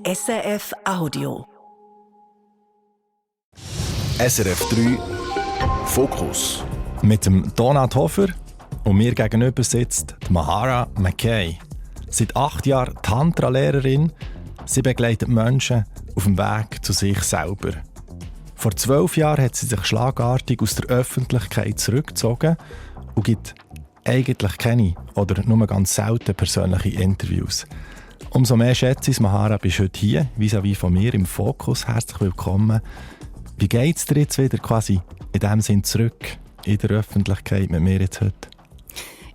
SRF Audio. SRF 3 Fokus. Mit dem Donat Hofer und mir gegenüber sitzt die Mahara McKay. Seit 8 Jahren Tantra-Lehrerin. Sie begleitet Menschen auf dem Weg zu sich selber. Vor 12 Jahren hat sie sich schlagartig aus der Öffentlichkeit zurückgezogen und gibt eigentlich keine oder nur ganz selten persönliche Interviews. Umso mehr schätze ich es, Mahara, bist heute hier, vis-à-vis von mir im Fokus. Herzlich willkommen. Wie geht es dir jetzt wieder quasi in diesem Sinn zurück in der Öffentlichkeit mit mir jetzt heute?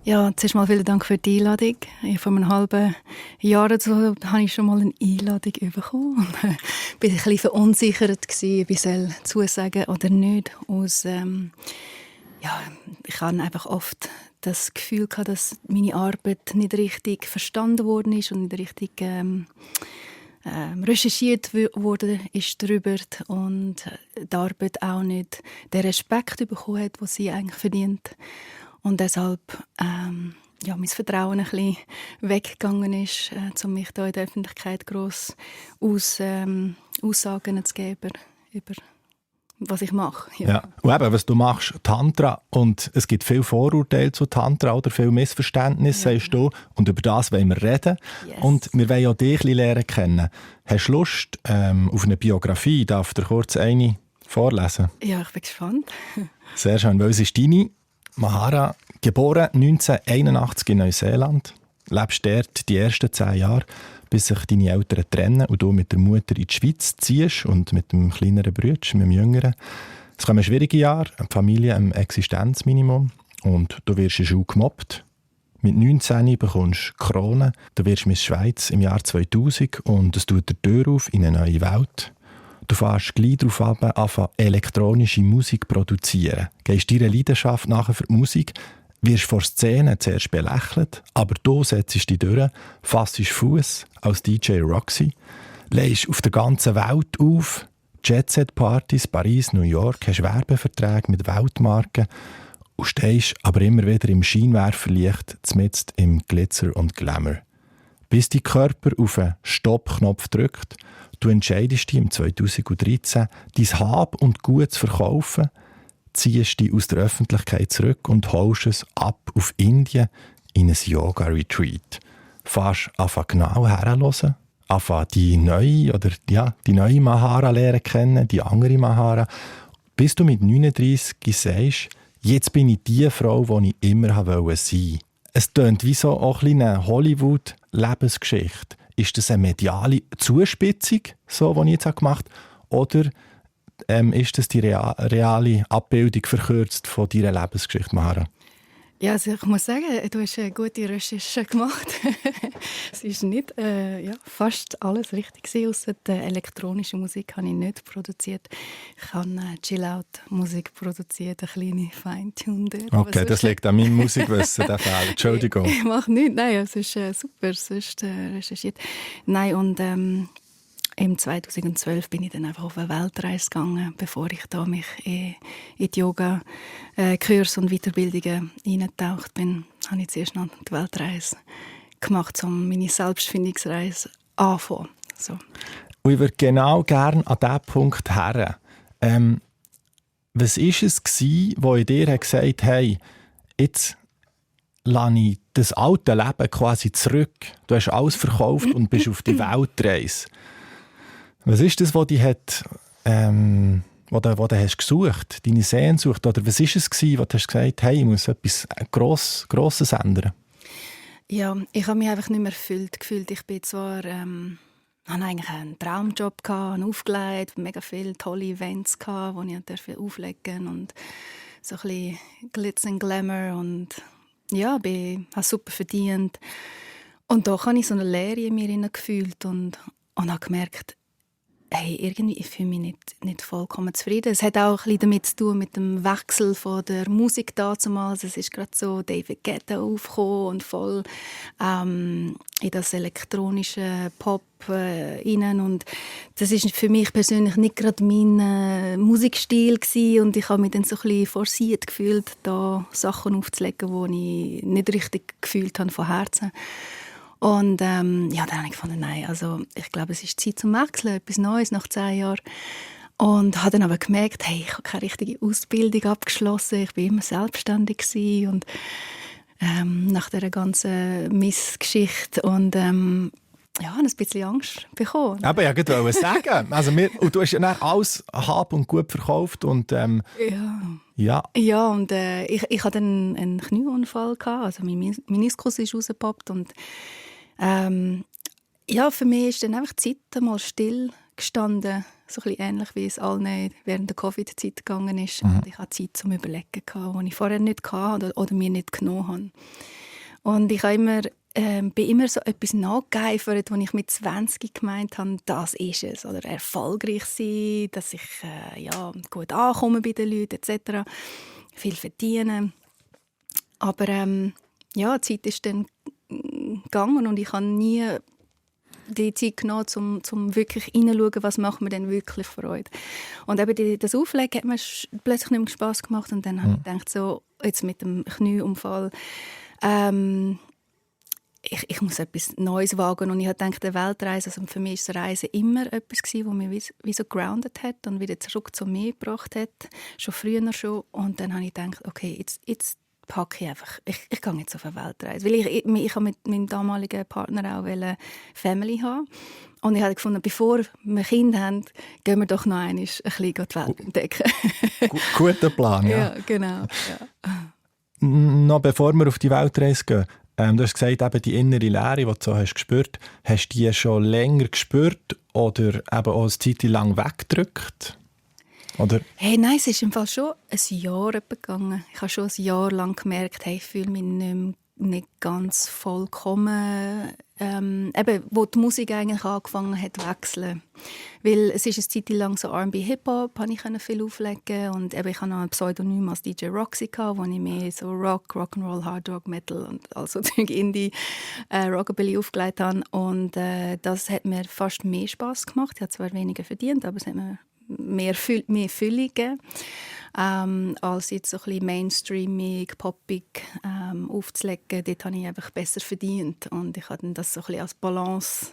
Ja, zuerst mal vielen Dank für die Einladung. Vor einem halben Jahr oder so habe ich schon mal eine Einladung bekommen. Und war ein bisschen verunsichert, ob ich zusagen oder nicht. Ich hatte einfach oft das Gefühl, dass meine Arbeit nicht richtig verstanden worden ist und nicht richtig recherchiert wurde ist darüber und die Arbeit auch nicht den Respekt bekommen hat, den sie eigentlich verdient. Und deshalb mein Vertrauen ein bisschen weggegangen ist, um mich da in der Öffentlichkeit gross Aussagen zu geben über was ich mache. Ja. Und eben, was du machst, Tantra, und es gibt viele Vorurteile zu Tantra oder viele Missverständnisse, sagst du, und über das wollen wir reden. Yes. Und wir wollen auch dich ein bisschen lernen kennen. Hast du Lust auf eine Biografie? Darf ich dir kurz eine vorlesen? Ja, ich bin gespannt. Sehr schön, weil es ist deine. Mahara, geboren 1981 in Neuseeland, lebst dort die ersten 10 Jahre, bis sich deine Eltern trennen und du mit der Mutter in die Schweiz ziehst und mit dem kleineren Bruder, mit dem Jüngeren. Es kommen schwierige Jahre, die Familie am Existenzminimum und du wirst in der Schule gemobbt. Mit 19 bekommst du Krone, du wirst Miss Schweiz im Jahr 2000 und es tut die Tür auf in eine neue Welt. Du fährst gleich darauf an, elektronische Musik produzieren. Gehst deiner Leidenschaft nachher für die Musik, wirst vor Szenen zuerst belächelt, aber du setzt dich durch, fasst Fuß als DJ Roxy, legst auf der ganzen Welt auf, Jet-Set-Partys, Paris, New York, hast Werbeverträge mit Weltmarken und stehst aber immer wieder im Scheinwerferlicht, mitten im Glitzer und Glamour. Bis dein Körper auf einen Stopp-Knopf drückt, du entscheidest dich im 2013, dein Hab und Gut zu verkaufen, ziehst dich aus der Öffentlichkeit zurück und holst es ab auf Indien in ein Yoga-Retreat. Fährst an genau herzuhören, anfangen die neue Mahara lernen kennen, die andere Mahara, bis du mit 39 sagst, jetzt bin ich die Frau, die ich immer sein wollte. Es tönt wie so auch eine Hollywood-Lebensgeschichte. Ist das eine mediale Zuspitzung, so, die ich jetzt gemacht habe, oder ist das die reale Abbildung verkürzt von deiner Lebensgeschichte, Mahara? Ja, also ich muss sagen, du hast eine gute Recherche gemacht. Es ist nicht fast alles richtig gewesen, ausser die elektronische Musik habe ich nicht produziert. Ich habe Chill-Out-Musik produziert, eine kleine Feintunde. Okay, das liegt an meinem Musikwissen, der Fehler. Entschuldigung. Ich mache nichts, nein, es ist super, es ist recherchiert. Nein, und im 2012 bin ich dann einfach auf eine Weltreise gegangen, bevor ich da mich in die Yoga-Kurs und Weiterbildungen eingetaucht bin. Habe ich zuerst noch die Weltreise gemacht, um meine Selbstfindungsreise anzufangen. So. Und ich würde genau gerne an diesen Punkt her. Was war es, wo in dir gesagt hat, hey, jetzt lasse ich das alte Leben quasi zurück. Du hast alles verkauft und bist auf die Weltreise. Was ist das, was dich hat, wo du hast gesucht, deine Sehnsucht? Oder was war es, wo du hast gesagt, hey, ich muss etwas Grosses ändern? Ja, ich habe mich einfach nicht mehr erfüllt gefühlt. Ich bin zwar, hatte eigentlich einen Traumjob, habe aufgelegt, mega viele tolle Events, wo ich auflegen und so ein bisschen Glitz und Glamour und ja, habe super verdient. Und da habe ich so eine Leere in mir gefühlt und habe gemerkt, hey, irgendwie ich fühle mich nicht vollkommen zufrieden. Es hat auch ein bisschen damit zu tun, mit dem Wechsel von der Musik damals. Es ist gerade so David Guetta aufgekommen und voll in das elektronische Pop rein. Und das ist für mich persönlich nicht gerade mein Musikstil gewesen. Und ich habe mich dann so ein bisschen forciert gefühlt, da Sachen aufzulegen, die ich nicht richtig gefühlt habe von Herzen. Und dann habe ich gefunden, nein, also ich glaube, es ist Zeit zum Wechseln, etwas Neues nach 10 Jahren. Und habe dann aber gemerkt, hey, ich habe keine richtige Ausbildung abgeschlossen, ich war immer selbstständig gewesen und nach dieser ganzen Missgeschichte und habe ein bisschen Angst bekommen. Aber ich wollte sagen, also und du hast ja dann alles Hab und Gut verkauft und ja. Ja, und ich hatte dann einen Knieunfall gehabt, also mein Meniskus ist rausgepoppt und für mich ist dann einfach die Zeit mal still gestanden, so ein bisschen ähnlich wie es allen während der Covid-Zeit gegangen ist. Und ich hatte Zeit zum Überlegen gehabt, die ich vorher nicht hatte oder mir nicht genommen habe. Und ich habe bin immer so etwas nachgeeifert, wo ich mit 20 gemeint habe, das ist es. Oder erfolgreich sein, dass ich gut ankomme bei den Leuten etc. Viel verdienen. Aber die Zeit ist dann gegangen und ich habe nie die Zeit genommen, um wirklich hineinzuschauen, was macht mir denn wirklich Freude. Und eben das Auflegen hat mir plötzlich nicht mehr Spass gemacht und dann habe ich gedacht, so, jetzt mit dem Knieunfall, ich muss etwas Neues wagen und ich habe gedacht, eine Weltreise, also für mich war Reisen immer etwas, das mich wie so grounded hat und wieder zurück zu mir gebracht hat, schon früher schon. Und dann habe ich gedacht, okay, jetzt packe ich einfach, ich gehe jetzt auf eine Weltreise. Weil ich habe mit meinem damaligen Partner auch Family haben. Und ich habe gefunden, bevor wir Kinder haben, gehen wir doch noch einmal ein bisschen die Welt entdecken. Guter Plan, ja. Ja, genau. Ja. Noch bevor wir auf die Weltreise gehen, du hast gesagt, eben die innere Leere, die du so hast gespürt, hast du die schon länger gespürt oder eben auch eine Zeit lang weggedrückt? Oder? Hey, nein, es ist im Fall schon ein Jahr gegangen. Ich habe schon ein Jahr lang gemerkt, hey, ich fühle mich nicht ganz vollkommen. Eben, wo die Musik eigentlich angefangen hat zu wechseln. Weil es ist eine Zeit lang so R&B Hip-Hop, habe ich viel auflegen und eben, ich hatte noch ein Pseudonym als DJ Roxy, wo ich mehr so Rock'n'Roll, Hard Rock, Metal und also Indie Rockabilly aufgelegt habe. Und das hat mir fast mehr Spass gemacht. Ich habe zwar weniger verdient, aber es hat mir mehr Fülle gegeben, als jetzt so ein bisschen mainstreamig, poppig aufzulegen. Dort habe ich einfach besser verdient und ich habe das so ein bisschen als Balance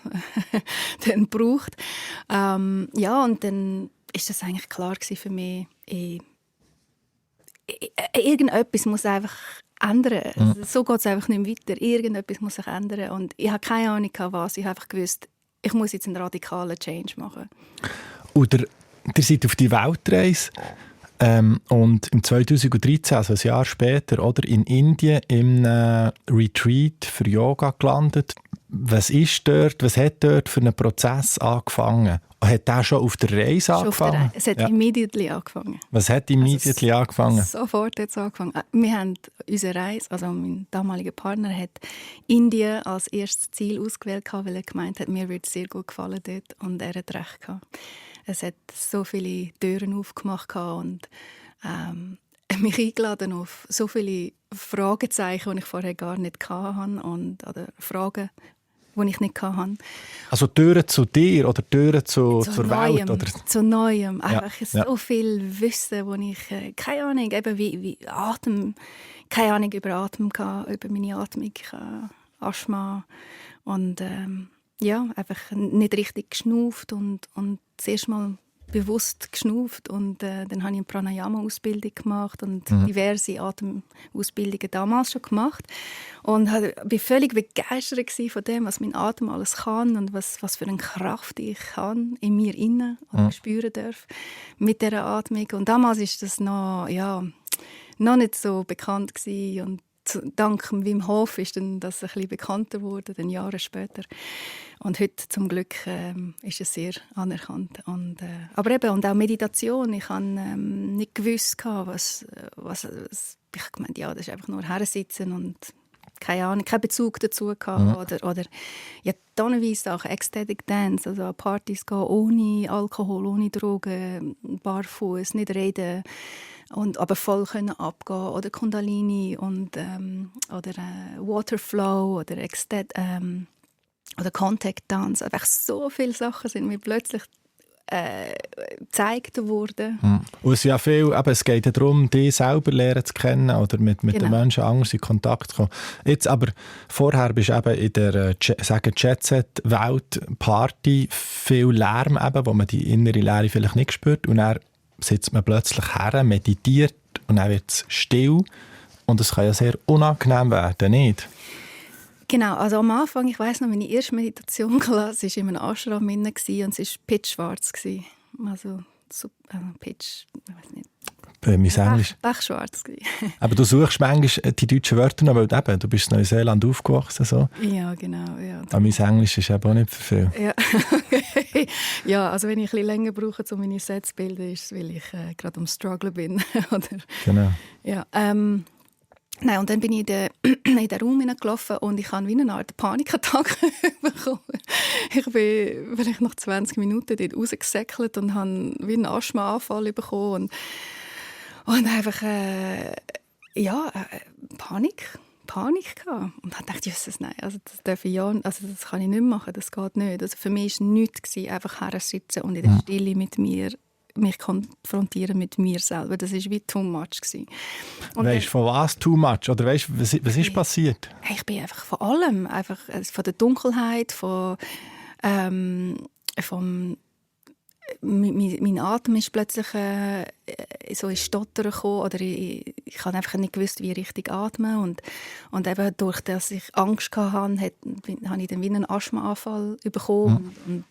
dann gebraucht. Und dann ist das eigentlich klar für mich, irgendetwas muss einfach ändern. Also, so geht es einfach nicht weiter. Irgendetwas muss sich ändern und ich habe keine Ahnung, was. Ich habe einfach gewusst, ich muss jetzt einen radikalen Change machen. Oder ihr seid auf die Weltreise und im 2013, also ein Jahr später, oder, in Indien im Retreat für Yoga gelandet. Was ist dort, was hat dort für einen Prozess angefangen? Hat der schon auf der Reise angefangen? Es hat immediately angefangen. Was hat immediately angefangen? Sofort hat es angefangen. Wir haben unsere Reise, also mein damaliger Partner hat Indien als erstes Ziel ausgewählt, weil er gemeint hat, mir würde es sehr gut gefallen dort und er hat recht gehabt. Es hat so viele Türen aufgemacht und mich eingeladen auf so viele Fragezeichen, die ich vorher gar nicht hatte oder Fragen, die ich nicht hatte. Also Türen zu dir oder Türen zur Neuem, Welt? Oder? Zu Neuem. Einfach Ja. so viel Wissen, wo ich keine Ahnung, eben wie Atem, keine Ahnung über Atem hatte, über meine Atmung, Asthma und einfach nicht richtig geschnauft und zuerst mal bewusst geschnauft und dann habe ich eine Pranayama-Ausbildung gemacht und diverse Atemausbildungen damals schon gemacht und war völlig begeistert von dem, was mein Atem alles kann und was für eine Kraft ich kann in mir innen und spüren darf mit dieser Atmung. Und damals ist das noch nicht so bekannt gewesen und dank Wim Hof ist dann das ein bisschen bekannter geworden, dann Jahre später. Und heute zum Glück ist es sehr anerkannt. Aber eben, und auch Meditation. Ich habe nicht gewusst, was ich gemeint, das ist einfach nur hersitzen und keine Ahnung, keinen Bezug dazu gehabt. Oder tonnenweise Sachen, Ecstatic Dance, also an Partys gehen, ohne Alkohol, ohne Drogen, barfuß, nicht reden. Aber voll können abgehen oder Kundalini und oder Waterflow oder oder Contact Dance. Einfach so viele Sachen sind mir plötzlich gezeigt worden. Und es, ja viel, eben, es geht ja darum, dich selber lernen zu kennen oder mit den Menschen anders in Kontakt zu kommen. Jetzt aber, vorher bist du eben in der Jet-Set-Welt, Party, viel Lärm, eben, wo man die innere Leere vielleicht nicht spürt. Und dann sitzt man plötzlich her, meditiert und dann wird es still. Und es kann ja sehr unangenehm werden, nicht? Genau, also am Anfang, ich weiss noch, meine erste Meditation Klasse war in einem Ashram und es war pitchschwarz. Also pitch, ich weiss nicht. Mein Englisch. Pechschwarz. Aber du suchst manchmal die deutschen Wörter noch, weil eben, du bist in Neuseeland aufgewachsen. So. Ja, genau. Ja. Aber mein Englisch ist eben auch nicht für viel. Ja, okay. Ja, also wenn ich ein bisschen länger brauche, um meine Sätze zu bilden, ist es, weil ich gerade am Struggle bin. Oder? Genau. Ja, nein, und dann bin ich in den Raum hineingelaufen und ich habe wie eine Art Panikattacke bekommen. Ich bin vielleicht nach 20 Minuten dort rausgesäckelt und habe wie einen Asthmaanfall bekommen. Und einfach, Panik gehabt. Und dann dachte ich, Jesus, nein, also das darf ich ja, also das kann ich nicht machen, das geht nicht. Also für mich war nichts, einfach hersitzen und in der Stille mit mir mich konfrontieren mit mir selber. Das war wie too much. Weißt du, von was too much? Oder weißt du, was ist passiert? Ich bin einfach von allem. Einfach von der Dunkelheit, mein Atem ist plötzlich so in Stottern gekommen. Oder ich habe einfach nicht gewusst, wie ich richtig atmen. Und eben durch das ich Angst hatte, habe ich dann wie einen Asthmaanfall bekommen. Und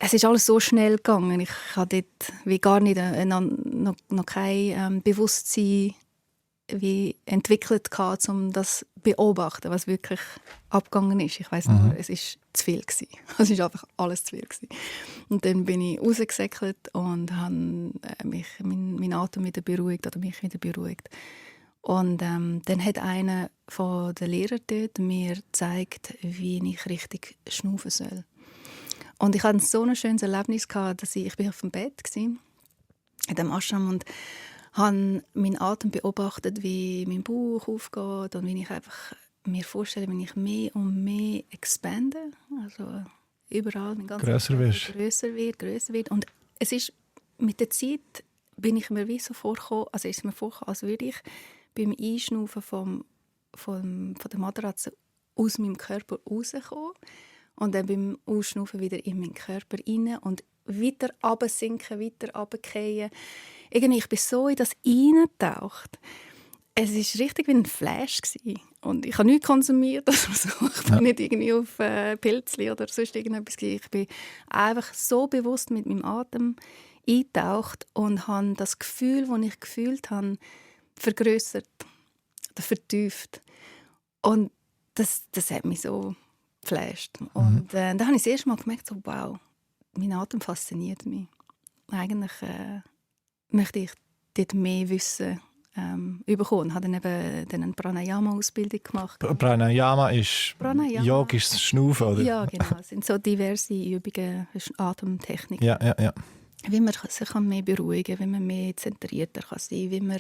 es ist alles so schnell gegangen. Ich hatte dort wie gar nicht noch kein Bewusstsein wie entwickelt, um das zu beobachten, was wirklich abgegangen ist. Ich weiss nur, es war zu viel. Es war einfach alles zu viel. Und dann bin ich rausgesäckelt und habe meinen Atem wieder beruhigt oder mich wieder beruhigt. Und dann hat einer von den Lehrern dort mir gezeigt, wie ich richtig schnaufen soll. Und ich hatte so ein schönes Erlebnis, dass ich auf dem Bett war, in dem Ashram, und habe meinen Atem beobachtet, wie mein Bauch aufgeht und wie ich einfach mir vorstelle, wenn ich mehr und mehr expande, also überall, mein ganzer grösser wird. Und es ist mit der Zeit, bin ich mir wie so vorgekommen, also ist mir vorgekommen, als würde ich beim Einschnaufen von der Matratze aus meinem Körper rauskommen. Und dann beim Ausschnaufen wieder in meinen Körper rein und weiter runtersinken, weiter runterfallen. Irgendwie, ich bin so in das eingetaucht. Es war richtig wie ein Flash. Und ich habe nichts konsumiert. Also ich bin nicht irgendwie auf Pilzli oder sonst irgendetwas. Ich bin einfach so bewusst mit meinem Atem eingetaucht und habe das Gefühl, das ich gefühlt habe, vergrössert oder vertieft. Und das hat mich so geflasht. Und dann habe ich das erste Mal gemerkt, so, wow, mein Atem fasziniert mich. Eigentlich möchte ich dort mehr Wissen bekommen. Ich habe dann eben eine Pranayama-Ausbildung gemacht. Pranayama ist yogisches Schnaufen, oder? Ja, genau. Es sind so diverse Übungen, Atemtechniken. Ja. Wie man sich mehr beruhigen kann, wie man mehr zentrierter kann sein kann, wie man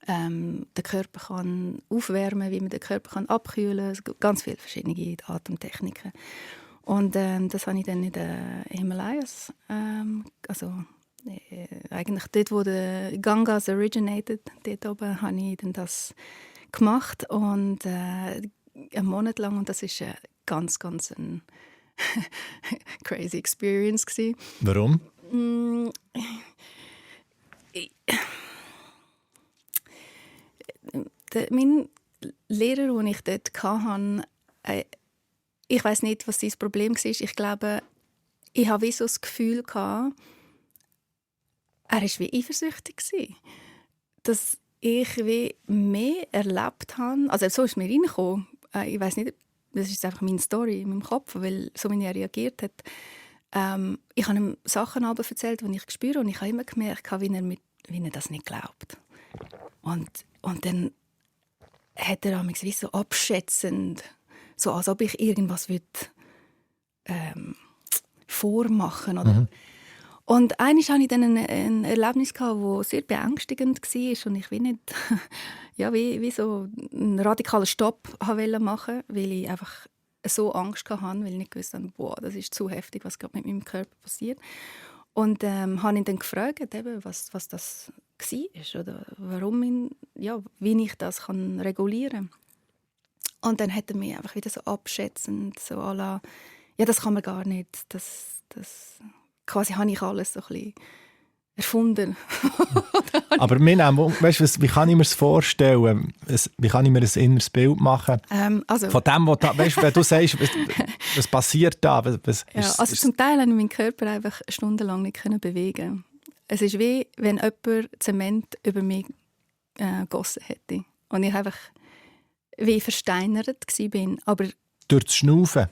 den Körper kann aufwärmen kann, wie man den Körper kann abkühlen kann. Es gibt ganz viele verschiedene Atemtechniken. Und das habe ich dann in den Himalayas, eigentlich dort, wo der Gangas originated, dort oben, habe ich dann das gemacht. Und einen Monat lang, und das war ganz eine crazy experience gewesen. Warum? Mein Lehrer, den ich dort hatte, ich weiss nicht, was sein Problem war. Ich glaube, ich hatte wie so das Gefühl, er war wie eifersüchtig, dass ich wie mehr erlebt habe. Also so ist es mir reingekommen. Ich weiss nicht, das ist einfach meine Story in meinem Kopf, weil so wie er reagiert hat. Ich habe ihm Sachen erzählt, die ich spüre, und ich habe immer gemerkt, wie er das nicht glaubt. Und dann hat er wie so abschätzend, so als ob ich irgendwas vormachen würde. Und eines hatte ich dann ein Erlebnis, das sehr beängstigend war und ich will nicht wie so einen radikalen Stopp machen wollte, weil ich einfach so Angst hatte, weil ich nicht gewusst habe, boah, das ist zu heftig, was gerade mit meinem Körper passiert. Und habe ihn dann gefragt, eben, was das war oder wie ich das kann regulieren kann. Und dann hat er mich einfach wieder so abschätzend, so à la, ja, das kann man gar nicht. Das quasi habe ich alles so ein bisschen erfunden. Aber wie kann ich mir das vorstellen? Wie kann ich mir ein inneres Bild machen? Von dem, wenn du sagst, was passiert da? Zum Teil konnte ich meinen Körper einfach stundenlang nicht bewegen. Es ist wie, wenn jemand Zement über mich gegossen hätte. Und ich einfach wie versteinert war. Aber durch das Schnaufen?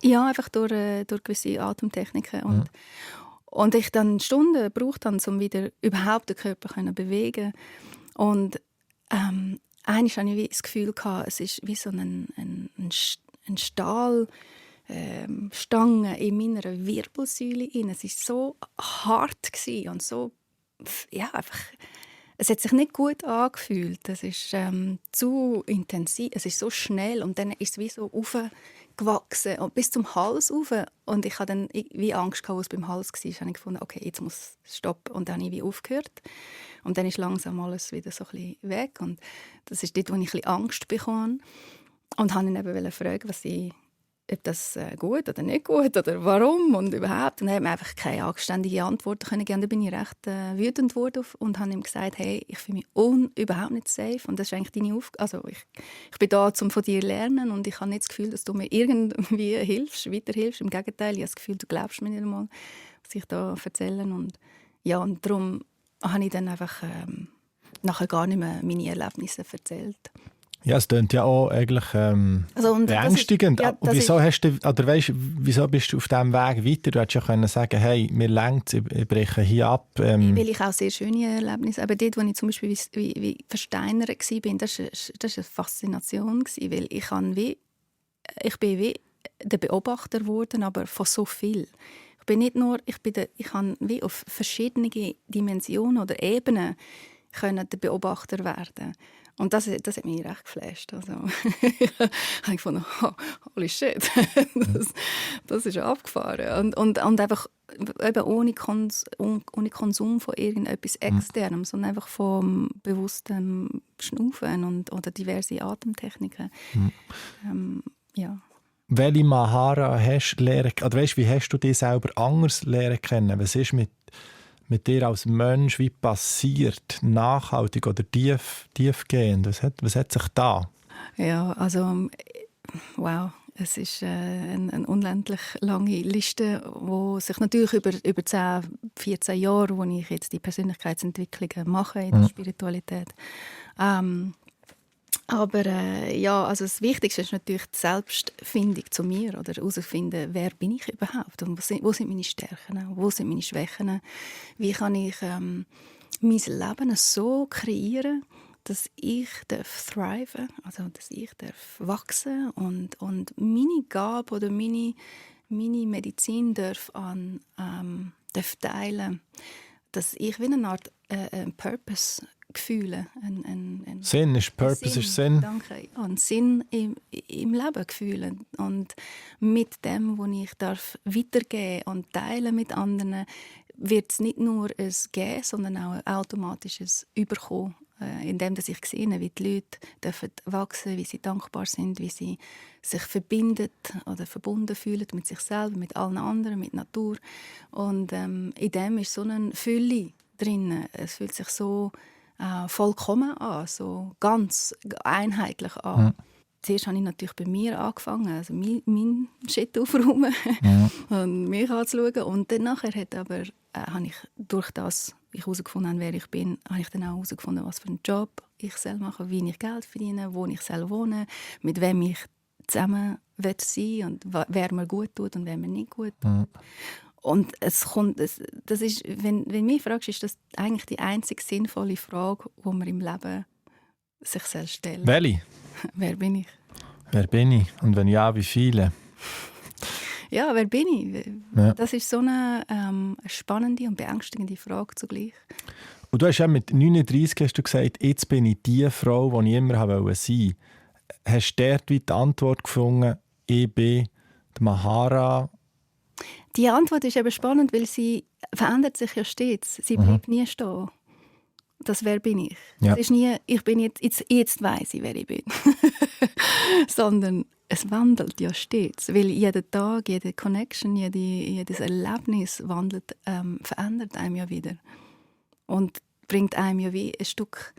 Ja, einfach durch gewisse Atemtechniken. Und ich dann Stunden gebraucht habe, um wieder überhaupt den Körper zu bewegen. Und einmal hatte ich wie das Gefühl, es ist wie so ein Stahlstange in meiner Wirbelsäule. Es war so hart und so, ja, einfach, es hat sich nicht gut angefühlt. Es ist zu intensiv, es ist so schnell und dann ist es wie so gewachsen und bis zum Hals rauf. Und ich hatte dann wie Angst, als es beim Hals war. Habe ich gefunden, okay, jetzt muss es stoppen. Und dann habe ich wie aufgehört. Und dann ist langsam alles wieder so ein bisschen weg. Und das ist dort, wo ich ein bisschen Angst bekomme. Und habe ihn eben fragen, ob das gut oder nicht gut oder warum und überhaupt. Und er hat mir einfach keine anständige Antworten können geben. Dann bin ich recht wütend geworden und habe ihm gesagt, hey, ich fühle mich überhaupt nicht safe und das ist eigentlich deine Aufgabe. Also ich bin da, um von dir zu lernen und ich habe nicht das Gefühl, dass du mir irgendwie weiterhilfst. Im Gegenteil, ich habe das Gefühl, du glaubst mir nicht einmal, was ich da erzähle. Und darum habe ich dann einfach nachher gar nicht mehr meine Erlebnisse erzählt. Ja, es klingt ja auch eigentlich beängstigend. Wieso bist du auf diesem Weg weiter? Du hättest ja können sagen, hey, mir reicht's, ich breche hier ab. Weil ich auch sehr schöne Erlebnisse, aber dort, wo ich zum Beispiel wie versteinert war, das war eine Faszination, weil ich bin wie der Beobachter geworden, aber von so viel. Ich kann wie auf verschiedene Dimensionen oder Ebenen der Beobachter werden. Und das hat mich recht geflasht. Also, ich habe gefunden, holy shit, das ist abgefahren. Und einfach eben ohne Konsum von irgendetwas Externem, sondern einfach vom bewussten Schnaufen oder diverse Atemtechniken. Ja. Welche Mahara hast du lernen, oder weißt, wie hast du dich selber anders lernen kennen? Was ist mit dir als Mensch wie passiert, nachhaltig oder tiefgehend? Was hat sich da? Ja, also wow, es ist eine unendlich lange Liste, die sich natürlich über 10, 14 Jahre, wo ich jetzt die Persönlichkeitsentwicklung mache in der Spiritualität. Aber also das Wichtigste ist natürlich die Selbstfindung zu mir oder herausfinden, wer bin ich überhaupt und wo sind meine Stärken, wo sind meine Schwächen, wie kann ich mein Leben so kreieren, dass ich thriven, also dass ich wachsen und meine Gabe oder meine Medizin darf teilen, dass ich wie eine Art Purpose Gefühle. Sinn ist Purpose, ist Sinn. Danke. Und Sinn im Leben fühlen. Und mit dem, was ich weitergeben und teilen mit anderen, wird es nicht nur ein Geben, sondern auch ein automatisches Überkommen. Indem ich sehe, wie die Leute wachsen dürfen, wie sie dankbar sind, wie sie sich verbunden fühlen mit sich selber, mit allen anderen, mit der Natur. Und in dem ist so eine Fülle drin. Es fühlt sich so vollkommen an, so ganz einheitlich an. Zuerst habe ich natürlich bei mir angefangen, also mein Shit aufräumen und mich anzuschauen. Und dann nachher habe ich durch das, ich herausgefunden habe, wer ich bin, habe ich dann auch herausgefunden, was für einen Job ich mache, wie ich Geld verdiene, wo ich wohne, mit wem ich zusammen sein will und wer mir gut tut und wer mir nicht gut tut. Und das ist, wenn du mich fragst, ist das eigentlich die einzige sinnvolle Frage, die man im Leben sich selbst stellt. Welche? Wer bin ich? Wer bin ich? Und wenn ja, wie viele? Ja, wer bin ich? Ja. Das ist so eine spannende und beängstigende Frage zugleich. Und du hast ja mit 39 hast du gesagt, jetzt bin ich die Frau, die ich immer sein wollte. Hast du dort die Antwort gefunden, ich bin die Mahara? Die Antwort ist eben spannend, weil sie verändert sich ja stets. Sie bleibt nie stehen. Das wer bin ich. Ja. Es ist nie, ich bin jetzt weiss ich, wer ich bin. Sondern es wandelt ja stets. Weil jeden Tag, jede Connection, jedes Erlebnis wandelt, verändert einem ja wieder. Und bringt einem ja wie ein Stück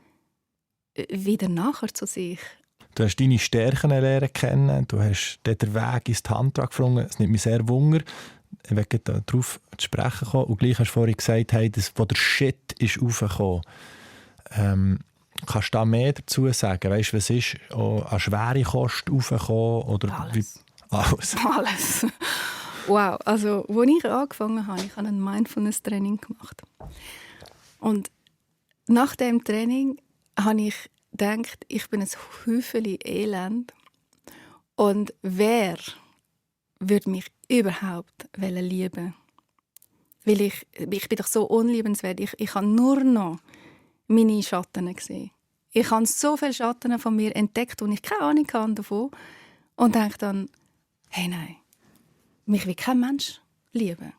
wieder nachher zu sich. Du hast deine Stärken lernen kennen, du hast dort den Weg ins Tantra gefunden. Es nimmt mich sehr Wunder, ich will darauf zu sprechen kommen. Und gleich hast du vorhin gesagt, hey, das, wo der Shit ist raufgekommen. Kannst du da mehr dazu sagen? Weißt du, was ist an schwere Kost raufgekommen? Oder Alles. Alles. Alles. Wow, also als ich angefangen habe, ich habe ein Mindfulness-Training gemacht. Und nach dem Training habe ich gedacht, ich bin ein Häufchen Elend. Und wer würde mich überhaupt lieben? Weil ich bin doch so unliebenswert. Ich habe nur noch meine Schatten gesehen. Ich habe so viele Schatten von mir entdeckt, und ich keine Ahnung hatte davon. Und denke dann, hey, nein, mich will kein Mensch lieben.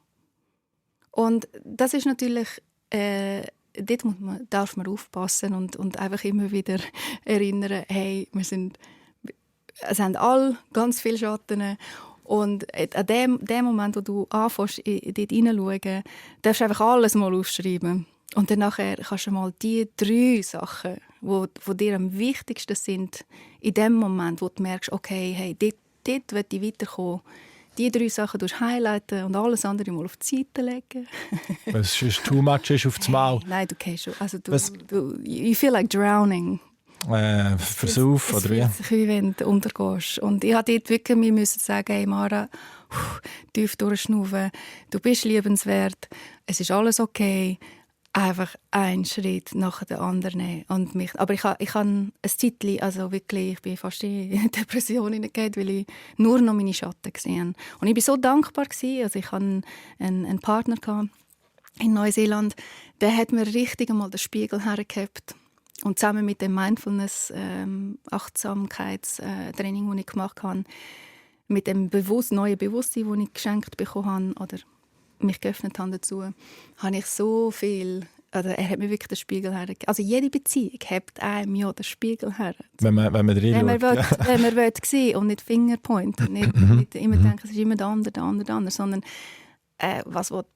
Und das ist natürlich, dort darf man aufpassen und einfach immer wieder erinnern, hey, es haben alle ganz viele Schatten. Und an dem Moment, wo du anfängst, dort hineinzuschauen, darfst du einfach alles mal aufschreiben. Und dann nachher kannst du mal die 3 Sachen, die dir am wichtigsten sind, in dem Moment, wo du merkst, okay, hey, dort will ich weiterkommen. Die 3 Sachen highlighten und alles andere mal auf die Seite legen. Was ist too much ist auf das Mal? Hey, nein, du kennst schon. Also you feel like drowning. Versauf, oder wie? Es fühlt sich wie wenn du untergehst. Und ich musste dort wirklich mir sagen, hey Mara, tief durchschnaufen, du bist liebenswert, es ist alles okay. Einfach einen Schritt nach dem anderen nehmen. Aber ich habe ein Zeitchen, also wirklich, ich bin fast in Depression hineingegangen, weil ich nur noch meine Schatten gesehen habe. Und ich war so dankbar. Also ich hatte einen Partner in Neuseeland, der hat mir richtig einmal den Spiegel hergehabt. Und zusammen mit dem Mindfulness, Achtsamkeitstraining, das ich gemacht habe, mit dem neuen Bewusstsein, das ich geschenkt bekommen habe, oder mich geöffnet habe dazu, habe ich so viel. Also er hat mir wirklich den Spiegel hergegeben. Also jede Beziehung hebt einem ja den Spiegel her. Wenn man Wenn man will sehen und nicht Fingerpointen, nicht immer denken, es ist immer der andere, sondern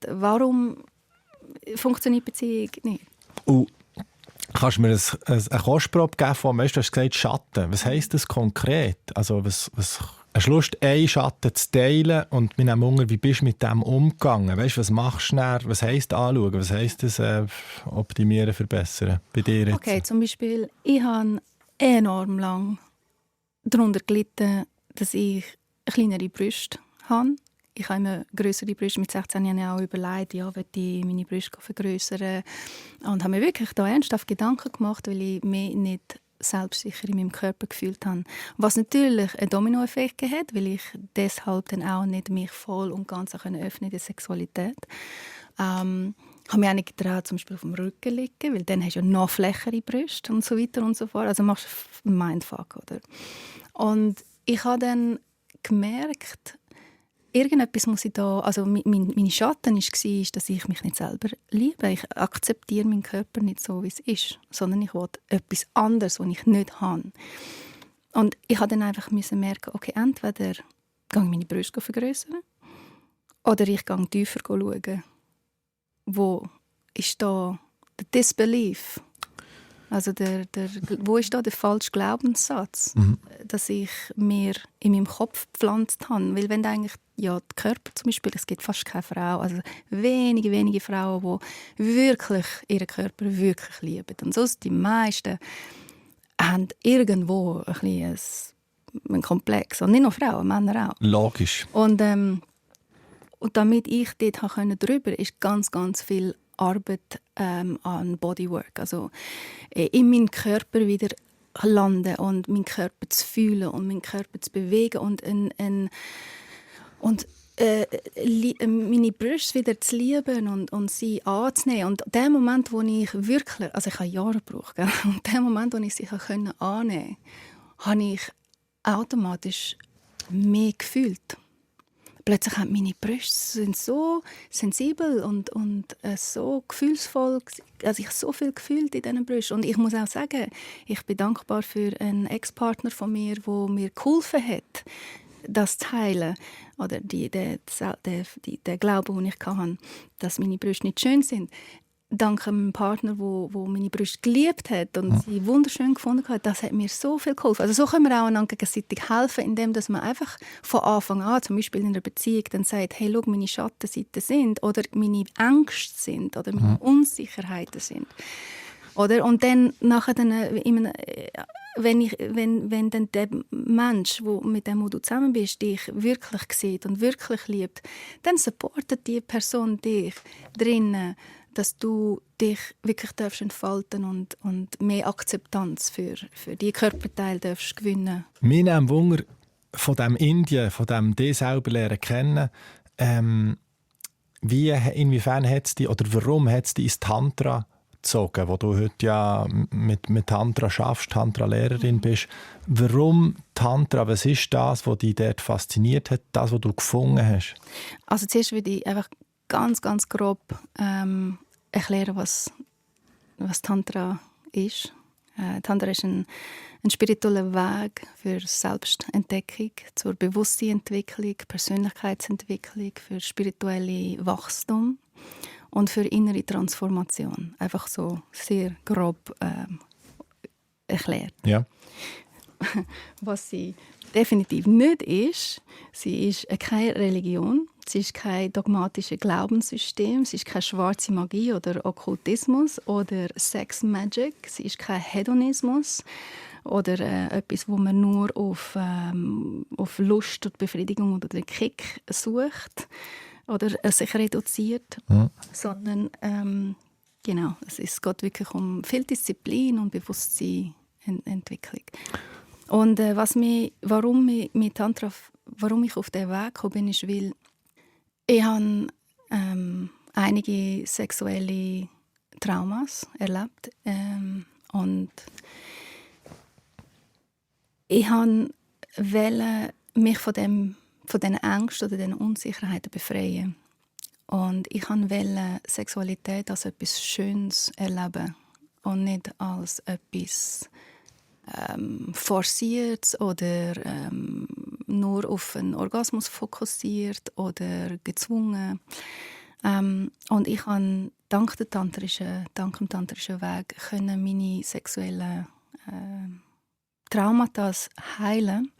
warum funktioniert Beziehung nicht? Kannst du mir eine Kostprobe geben von, weißt du hast gesagt Schatten. Was heisst das konkret? Also was hast du Lust, einen Schatten zu teilen und mir Hunger, wie bist du mit dem umgegangen? Weißt du, was machst du dann? Was heisst anschauen? Was heisst das optimieren, verbessern bei dir jetzt? Okay, zum Beispiel, ich habe enorm lang darunter gelitten, dass ich kleinere Brüste habe. Ich habe immer grössere Brüste. Mit 16 Jahren habe ich auch überlegt, ja, will ich meine Brüste vergrössern. Und habe mir wirklich da ernsthaft Gedanken gemacht, weil ich mich nicht selbstsicher in meinem Körper gefühlt habe. Was natürlich einen Dominoeffekt hat, weil ich deshalb dann auch nicht mich voll und ganz öffnen in der Sexualität. Habe mich auch nicht getraut, zum Beispiel auf dem Rücken zu liegen, weil dann hast du ja noch flächere Brüste und so weiter und so fort. Also machst du einen Mindfuck, oder? Und ich habe dann gemerkt, irgendetwas muss ich da, also meine Schatten war, dass ich mich nicht selber liebe. Ich akzeptiere meinen Körper nicht so, wie es ist, sondern ich will etwas anderes, was ich nicht habe. Und ich musste dann einfach merken, okay, entweder gehe ich meine Brüste vergrössern oder ich gehe tiefer schauen. Wo ist da der Disbelief? Also wo ist da der falsche Glaubenssatz, dass ich mir in meinem Kopf gepflanzt habe? Weil wenn eigentlich der Körper zum Beispiel, es gibt fast keine Frau, also wenige Frauen, die wirklich ihren Körper wirklich lieben. Und sonst die meisten haben irgendwo ein bisschen einen Komplex. Und nicht nur Frauen, Männer auch. Logisch. Und damit ich dort drüber ist ganz, ganz viel Arbeit an Bodywork. Also in meinen Körper wieder landen und meinen Körper zu fühlen und meinen Körper zu bewegen und meine Brüste wieder zu lieben und sie anzunehmen. Und der Moment, wo ich wirklich, also ich habe Jahre gebraucht, gell? Und der Moment, wo ich sie annehmen konnte, habe ich automatisch mehr gefühlt. plötzlich haben meine Brüste sind so sensibel und so gefühlsvoll. Also ich habe so viel gefühlt in diesen Brüsten. Und ich muss auch sagen, ich bin dankbar für einen Ex-Partner von mir, der mir geholfen hat, das zu heilen. Oder der Glaube, den ich hatte, dass meine Brüste nicht schön sind. Dank einem Partner, der meine Brüste geliebt hat und sie wunderschön gefunden hat, das hat mir so viel geholfen. Also so können wir auch einander gegenseitig helfen, indem dass man einfach von Anfang an, zum Beispiel in einer Beziehung, dann sagt, hey, schau, meine Schattenseiten sind oder meine Ängste sind oder meine Unsicherheiten sind. Oder? Und dann nachher wenn dann der Mensch, mit dem du zusammen bist, dich wirklich sieht und wirklich liebt, dann supportet die Person dich drinnen, dass du dich wirklich entfalten und mehr Akzeptanz für die Körperteile darfst gewinnen. Mir nimmt Wunder von dem Indien, von dem dich selber lernen kennen, inwiefern hat es dich oder warum hat es dich ins Tantra gezogen, wo du heute ja mit Tantra schaffst, Tantra-Lehrerin bist. Warum Tantra? Was ist das, was dich dort fasziniert hat, das, was du gefunden hast? Also zuerst würde ich einfach ganz, ganz grob erklären, was Tantra ist. Tantra ist ein spiritueller Weg für Selbstentdeckung, zur Bewusstseinsentwicklung, Persönlichkeitsentwicklung, für spirituelle Wachstum und für innere Transformation. Einfach so sehr grob erklärt. Ja. Was sie definitiv nicht ist, sie ist keine Religion, sie ist kein dogmatisches Glaubenssystem, sie ist keine schwarze Magie oder Okkultismus oder Sex Magic, sie ist kein Hedonismus oder etwas, wo man nur auf Lust und Befriedigung oder den Kick sucht oder sich reduziert, sondern genau, es geht wirklich um viel Disziplin und Bewusstseinsentwicklung. Und warum ich auf diesen Weg gekommen bin, ist, weil ich habe einige sexuelle Traumas erlebt und ich wollte mich von diesen Ängsten oder diesen Unsicherheiten befreien. Und ich wollte Sexualität als etwas Schönes erleben und nicht als etwas forciert oder nur auf einen Orgasmus fokussiert oder gezwungen. Und ich konnte dank dem tantrischen Weg meine sexuellen Traumata heilen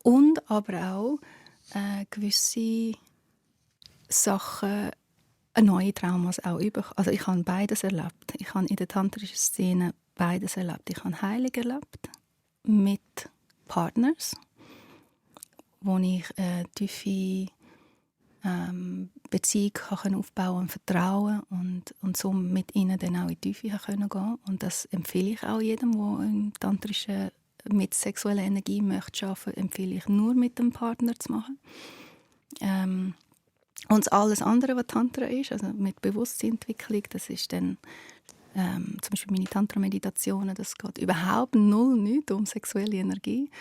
und aber auch gewisse Sachen, neue Traumas auch über. Also ich habe beides erlebt. Ich habe in der tantrischen Szene beides erlebt. Ich habe Heilung erlebt mit Partners, wo ich tiefe Beziehung aufbauen und Vertrauen und so mit ihnen dann auch in die Tiefe gehen können. Und das empfehle ich auch jedem, der im Tantrischen mit sexueller Energie möchte arbeiten, empfehle ich nur mit dem Partner zu machen. Und alles andere, was Tantra ist, also mit Bewusstseinsentwicklung, das ist dann zum Beispiel meine Tantra-Meditationen, das geht überhaupt nicht um sexuelle Energie,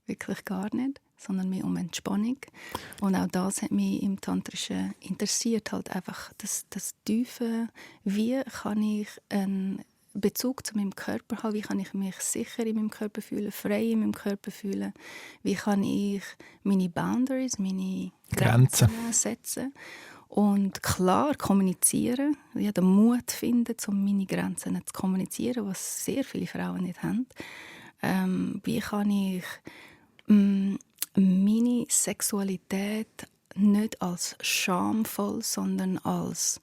wirklich gar nicht, sondern mehr um Entspannung. Und auch das hat mich im Tantrischen interessiert, halt einfach das Tiefe, wie kann ich einen Bezug zu meinem Körper haben, wie kann ich mich sicher in meinem Körper fühlen, frei in meinem Körper fühlen, wie kann ich meine Boundaries, meine Grenzen setzen und klar kommunizieren, ja, den Mut finden, um meine Grenzen zu kommunizieren, was sehr viele Frauen nicht haben. Wie kann ich meine Sexualität nicht als schamvoll, sondern als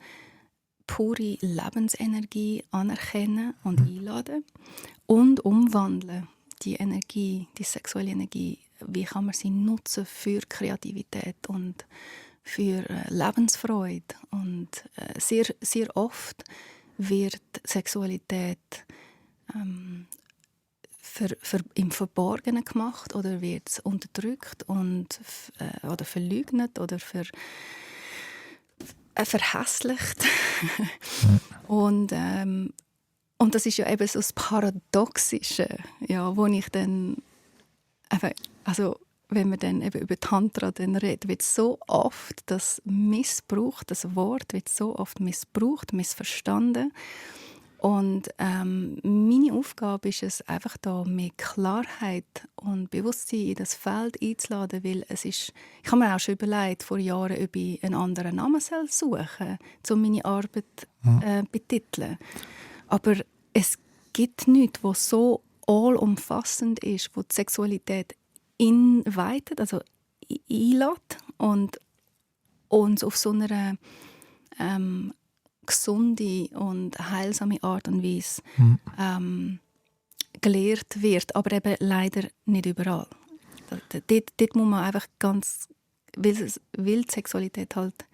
pure Lebensenergie anerkennen und einladen und umwandeln, die Energie, die sexuelle Energie, wie kann man sie nutzen für Kreativität und für Lebensfreude. Und sehr, sehr oft wird Sexualität im Verborgenen gemacht oder wird es unterdrückt und, oder verleugnet oder verhässlicht. Und das ist ja eben so das Paradoxische, ja, wo ich dann also wenn man dann eben über Tantra dann redet, wird so oft das Wort wird so oft missbraucht, missverstanden. Und meine Aufgabe ist es, einfach da mehr Klarheit und Bewusstsein in das Feld einzuladen, weil ich habe mir auch schon überlegt, vor Jahren, ob ich einen anderen Namen suchen soll, um meine Arbeit zu betiteln. Aber es gibt nichts, was so allumfassend ist, wo die Sexualität inweitet, also einlädt und uns auf so einer gesunde und heilsame Art und Weise gelehrt wird, aber eben leider nicht überall. Dort muss man einfach weil die Sexualität halt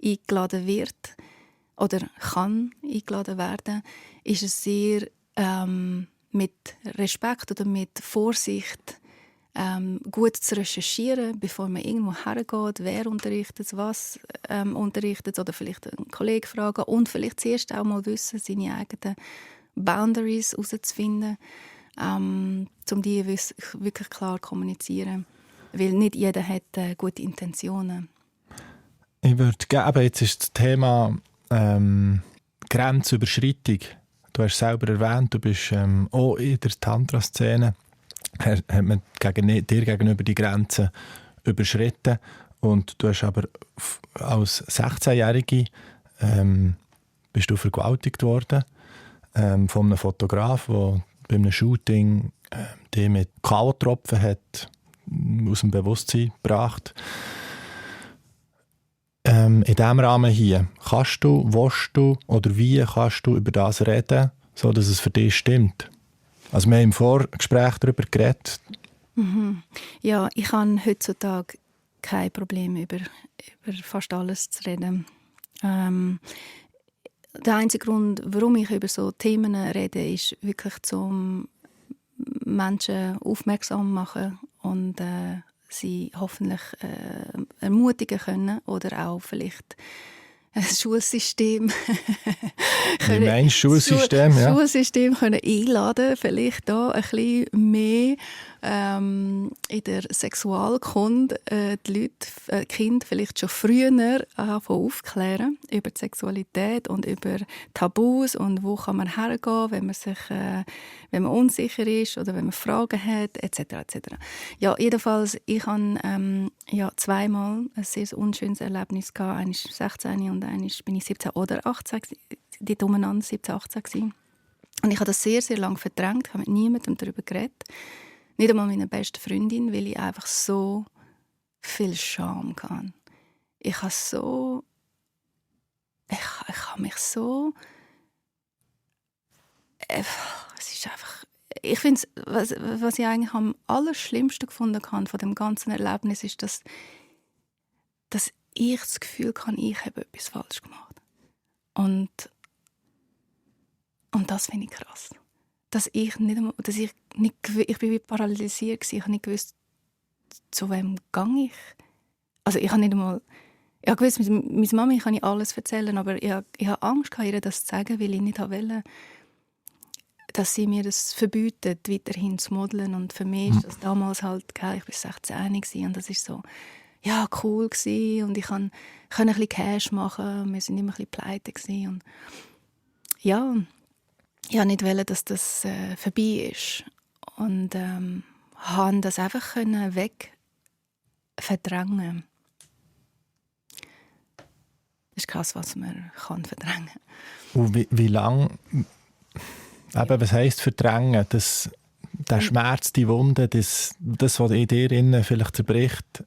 eingeladen wird oder kann eingeladen werden, ist es sehr mit Respekt oder mit Vorsicht gut zu recherchieren, bevor man irgendwo hergeht, wer unterrichtet, was unterrichtet oder vielleicht einen Kollegen fragen und vielleicht zuerst auch mal wissen, seine eigenen Boundaries herauszufinden, um die wirklich klar zu kommunizieren. Weil nicht jeder hat gute Intentionen. Ich würde gerne, jetzt ist das Thema Grenzüberschreitung. Du hast selber erwähnt, du bist auch in der Tantra-Szene. Hat man dir gegenüber die Grenzen überschritten. Und du hast aber als 16-Jährige bist du vergewaltigt worden von einem Fotograf, der bei einem Shooting dich mit K.O.-Tropfen hat aus dem Bewusstsein gebracht. In diesem Rahmen hier, willst du oder wie kannst du über das reden, sodass es für dich stimmt? Also wir haben im Vorgespräch darüber geredet. Mhm. Ja, ich habe heutzutage kein Problem, über fast alles zu reden. Der einzige Grund, warum ich über so Themen rede, ist wirklich, um Menschen aufmerksam zu machen und sie hoffentlich ermutigen können oder auch vielleicht ein Schulsystem Wie meinst du Schulsystem? Schulsystem können einladen, vielleicht da ein bisschen mehr in der Sexualkunde die Leute, Kinder vielleicht schon früher aufklären über die Sexualität und über Tabus und wo kann man hergehen, wenn man unsicher ist oder wenn man Fragen hat, etc. etc. Ja, jedenfalls, ich hatte zweimal ein sehr unschönes Erlebnis gehabt. Einmal 16 und einmal bin ich 17 oder 18, dort umeinander 17, 18 gewesen. Und ich habe das sehr, sehr lange verdrängt, habe mit niemandem darüber geredet. Nicht einmal meiner besten Freundin, weil ich einfach so viel Scham hatte. Ich habe mich so... Es ist einfach... Ich finde, was ich eigentlich am allerschlimmsten gefunden habe von dem ganzen Erlebnis, ist, dass ich das Gefühl habe, ich habe etwas falsch gemacht. Und das finde ich krass. Ich bin wie paralysiert gewesen. Ich habe nicht gewusst, zu wem gehe ich. Also ich habe nicht einmal... Ich habe gewusst, meiner Mami kann ich alles erzählen, aber ich habe Angst, ihr das zu sagen, weil ich nicht wollte, dass sie mir das verbietet, weiterhin zu modeln. Und für mich ist das damals halt, ich war 16 und das war so, ja, cool gewesen. Und ich konnte ein bisschen Cash machen. Wir waren immer ein bisschen pleite gewesen. Und ja, ich wollte nicht, dass das vorbei ist. Und konnte das einfach verdrängen. Das ist krass, was man verdrängen kann. Und wie lange... was heisst verdrängen? Der Schmerz, die Wunde, das was in dir innen vielleicht zerbricht.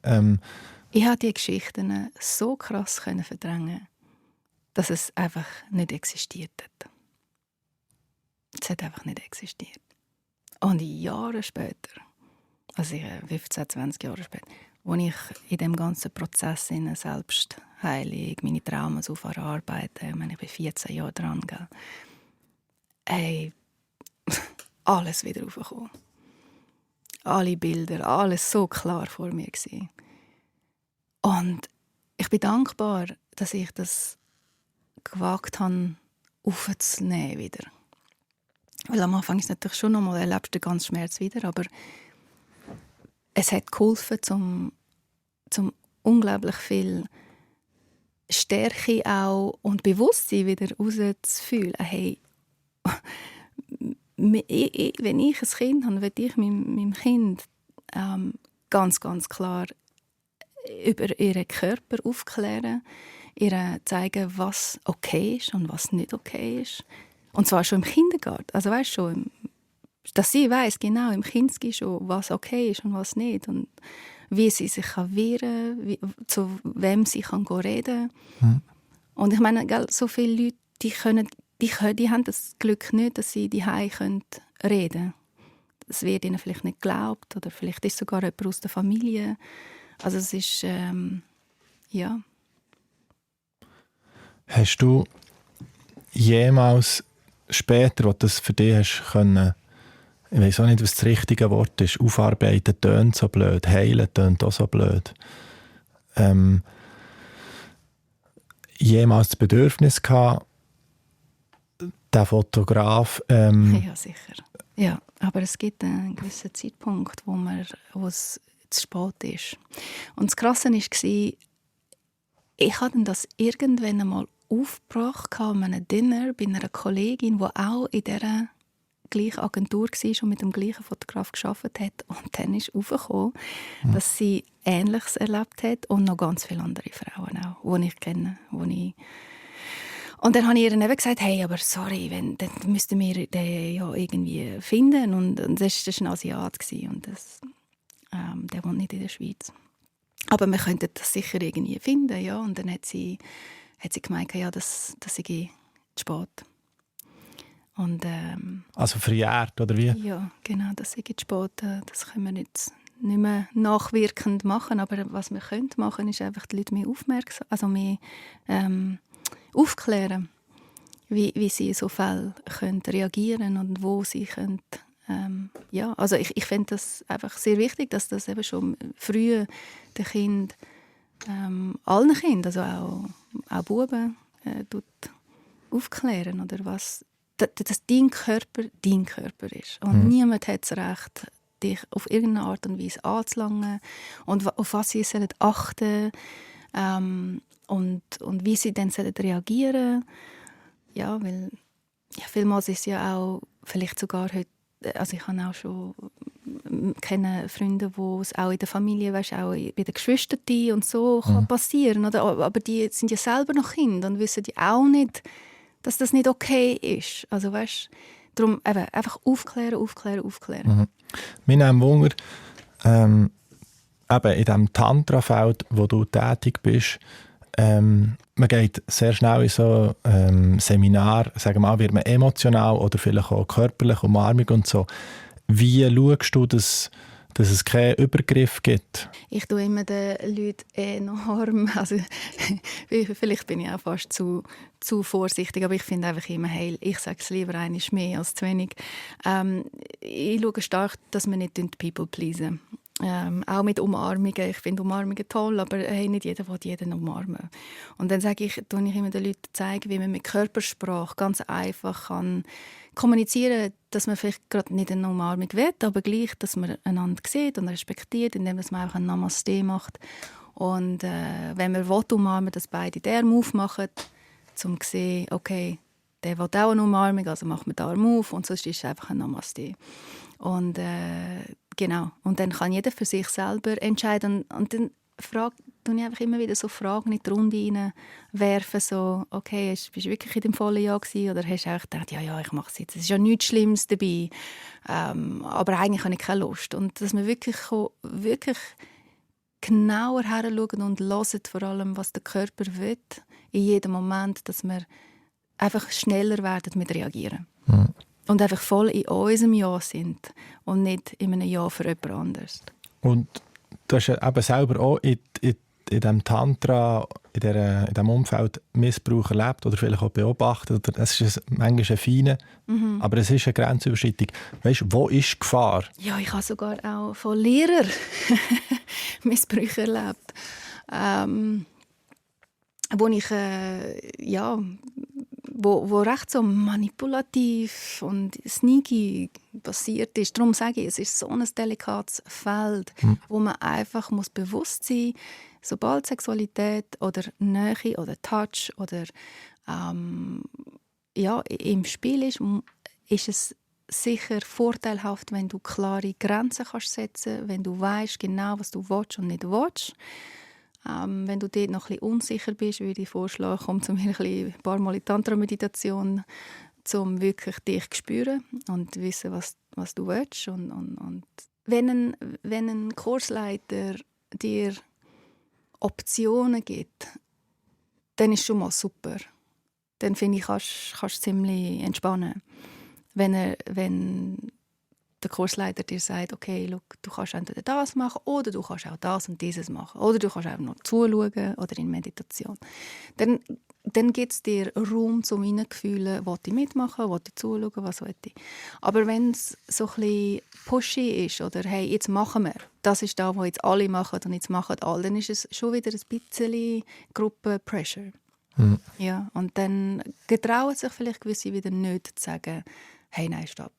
Ich habe diese Geschichten so krass verdrängen, dass es einfach nicht existiert hat. Es hat einfach nicht existiert. Und Jahre später, also 15, 20 Jahre später, als ich in dem ganzen Prozess in Selbstheilung, meine Traumen so verarbeite, ich bin 14 Jahre dran, alles wieder raufgekommen. Alle Bilder, alles so klar vor mir gewesen. Und ich bin dankbar, dass ich das gewagt habe, aufzunehmen wieder. Weil am Anfang ist es natürlich schon nochmal, erlebst du den ganzen Schmerz wieder, aber es hat geholfen, zum unglaublich viel Stärke auch und Bewusstsein wieder rauszufühlen. Hey, wenn ich ein Kind habe, will ich meinem Kind ganz, ganz klar über ihren Körper aufklären, ihr zeigen, was okay ist und was nicht okay ist. Und zwar schon im Kindergarten. Also weißt schon, dass sie weiss genau im Kinski schon, was okay ist und was nicht. Und wie sie sich wehren kann, zu wem sie kann reden kann. Und ich meine, so viele Leute, die haben das Glück nicht, dass sie daheim reden können. Es wird ihnen vielleicht nicht geglaubt oder vielleicht ist sogar jemand aus der Familie. Also es ist, ja. Hast du jemals später, wo du das für dich hast können, ich weiß auch nicht, was das richtige Wort ist, aufarbeiten tönt so blöd, heilen tönt auch so blöd, jemals das Bedürfnis gehabt, der Fotograf... Ja, sicher. Ja, aber es gibt einen gewissen Zeitpunkt, wo es zu spät ist. Und das Krasse war, ich hatte das irgendwann einmal aufgebracht an einem Dinner bei einer Kollegin, die auch in dieser gleichen Agentur war und mit dem gleichen Fotograf gearbeitet hat. Und dann ist aufgekommen, dass sie Ähnliches erlebt hat und noch ganz viele andere Frauen auch, die ich kenne. Und dann habe ich ihr eben gesagt, hey, aber sorry, dann müssten wir den ja irgendwie finden. Und das war ein Asiat und der wohnt nicht in der Schweiz. Aber wir könnten das sicher irgendwie finden, ja. Und dann hat sie gemeint, ja, das sei zu spät. Und, also verjährt, oder wie? Ja, genau, das sei zu spät. Das können wir nicht mehr nachwirkend machen. Aber was wir machen können, ist einfach die Leute mehr aufklären, wie sie in so Fällen reagieren können und wo sie können. Ja, also ich finde das einfach sehr wichtig, dass das eben schon früh den Kind, allen Kindern, also auch Buben, aufklären, oder was, dass dein Körper ist. Und niemand hat das Recht, dich auf irgendeine Art und Weise anzulangen und auf was sie achten sollen, und wie sie dann reagieren sollen. Ja, weil vielmals ist es ja auch vielleicht sogar heute, also ich habe auch schon kenne Freunde, wo es auch in der Familie, weißt, auch bei den Geschwistern und so kann passieren, oder? Aber die sind ja selber noch Kinder und wissen ja auch nicht, dass das nicht okay ist. Also weißt, darum eben, einfach aufklären. Mir nimmt Wunder, eben in diesem Tantra-Feld, wo du tätig bist, man geht sehr schnell in so Seminar, sagen wir mal, wird man emotional oder vielleicht auch körperlich, Umarmung und so. Wie schaust du, dass es keinen Übergriff gibt? Ich tue immer den Leuten enorm, also vielleicht bin ich auch fast zu vorsichtig, aber ich finde einfach immer, hey, ich sage es lieber einmal mehr als zu wenig. Ich schaue stark, dass wir nicht people pleasen. Auch mit Umarmungen. Ich finde Umarmungen toll, aber hey, nicht jeder will jeden umarmen. Und dann tue ich immer den Leuten zeigen, wie man mit Körpersprache ganz einfach kann kommunizieren, dass man vielleicht gerade nicht eine Umarmung will, aber gleich, dass man einander sieht und respektiert, indem man auch ein Namaste macht. Und wenn man umarmen, dass beide den Arm aufmachen, um zu sehen, okay, der will auch eine Umarmung, also macht man den Arm auf und sonst ist es einfach ein Namaste. Und genau. Und dann kann jeder für sich selber entscheiden. Und dann tue ich einfach immer wieder so Fragen in die Runde reinwerfen, so, okay, bist du wirklich in dem vollen Jahr gewesen? Oder hast du auch gedacht, ja, ich mache es jetzt. Es ist ja nichts Schlimmes dabei. Aber eigentlich habe ich keine Lust. Und dass wir wirklich genauer hinschauen und hören, vor allem, was der Körper will, in jedem Moment, dass wir einfach schneller werden mit Reagieren. Und einfach voll in unserem Ja sind und nicht in einem Ja für jemand anderes. Und du hast ja eben selber auch in diesem Tantra, in diesem Umfeld Missbrauch erlebt oder vielleicht auch beobachtet. Oder es ist manchmal ein feiner, aber es ist eine Grenzüberschreitung. Weißt du, wo ist die Gefahr? Ja, ich habe sogar auch von Lehrern Missbrauch erlebt. Wo ich, wo recht so manipulativ und sneaky passiert ist. Darum sage ich, es ist so ein delikates Feld, wo man einfach muss bewusst sein muss, sobald Sexualität oder Nähe oder Touch oder im Spiel ist es sicher vorteilhaft, wenn du klare Grenzen kannst setzen, wenn du weißt genau, was du willst und nicht willst. Wenn du dort noch ein bisschen unsicher bist, würde ich vorschlagen, komm zu mir ein paar Mal in Tantra-Meditation, um wirklich dich zu spüren und zu wissen, was du willst. Und wenn ein Kursleiter dir Optionen gibt, dann ist schon mal super. Dann finde ich, kannst du ziemlich entspannen. Wenn der Kursleiter dir sagt, okay, look, du kannst entweder das machen oder du kannst auch das und dieses machen. Oder du kannst auch noch zuschauen oder in Meditation. Dann gibt es dir Raum, um hineinzufühlen, will ich mitmachen, will ich zuschauen, was will ich. Aber wenn es so ein bisschen pushy ist oder hey, jetzt machen wir, das ist das, was jetzt alle machen und jetzt machen alle, dann ist es schon wieder ein bisschen Gruppen-Pressure. Ja, und dann getrauen sich vielleicht gewisse wieder nicht zu sagen, hey, nein, stopp,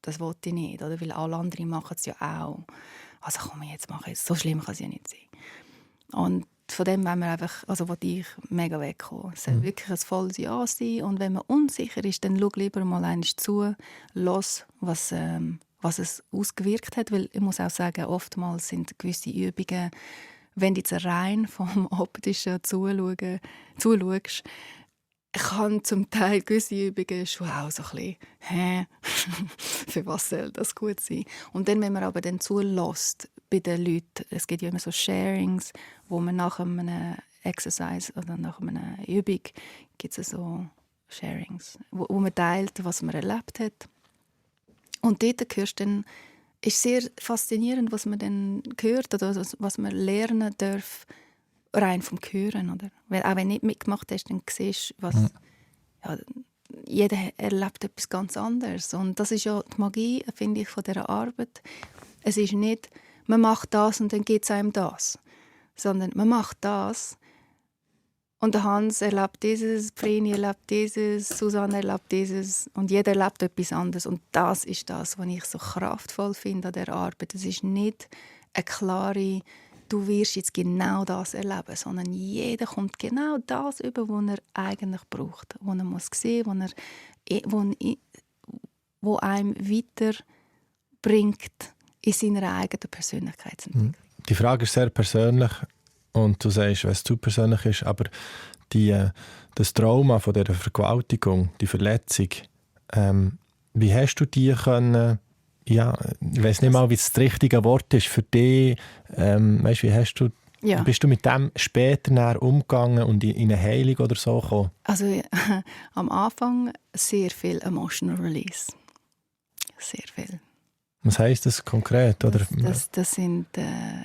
das will ich nicht. Oder weil alle anderen machen es ja auch. Also komm, jetzt mache ich es. So schlimm kann es ja nicht sein. Und von dem wollen wir einfach, also will ich mega wegkommen. Es soll wirklich ein volles Ja sein. Und wenn man unsicher ist, dann schau lieber mal einmal zu, los, was es ausgewirkt hat. Weil ich muss auch sagen, oftmals sind gewisse Übungen, wenn du jetzt rein vom optischen zuschaust, kann zum Teil gewisse Übungen schon auch so ein bisschen, für was soll das gut sein? Und dann, wenn man aber dann zulässt bei den Leuten, es gibt ja immer so Sharings, wo man nach einem Exercise oder nach einer Übung gibt es so Sharings, wo man teilt, was man erlebt hat. Und dort hörst du dann, ist sehr faszinierend, was man dann hört oder was man lernen darf, rein vom Hören. Oder? Weil, auch wenn du nicht mitgemacht hast, dann siehst du, jeder erlebt etwas ganz anderes. Und das ist ja die Magie, finde ich, von dieser Arbeit. Es ist nicht, man macht das und dann gibt es einem das. Sondern man macht das und der Hans erlebt dieses, Vreni erlebt dieses, Susanne erlebt dieses und jeder erlebt etwas anderes. Und das ist das, was ich so kraftvoll finde an dieser Arbeit. Es ist nicht eine klare, du wirst jetzt genau das erleben, sondern jeder kommt genau das über, was er eigentlich braucht, was er muss sehen, wo einem weiterbringt in seiner eigenen Persönlichkeitsentwicklung. Die Frage ist sehr persönlich und du sagst, wenn es zu persönlich ist, aber das Trauma von dieser Vergewaltigung, die Verletzung, wie hast du die können, ja, ich weiss nicht mal, wie das richtige Wort ist für dich, weißt, wie bist du mit dem später näher umgegangen und in eine Heilung oder so gekommen? Also am Anfang sehr viel Emotional Release. Sehr viel. Was heisst das konkret? Oder? Das sind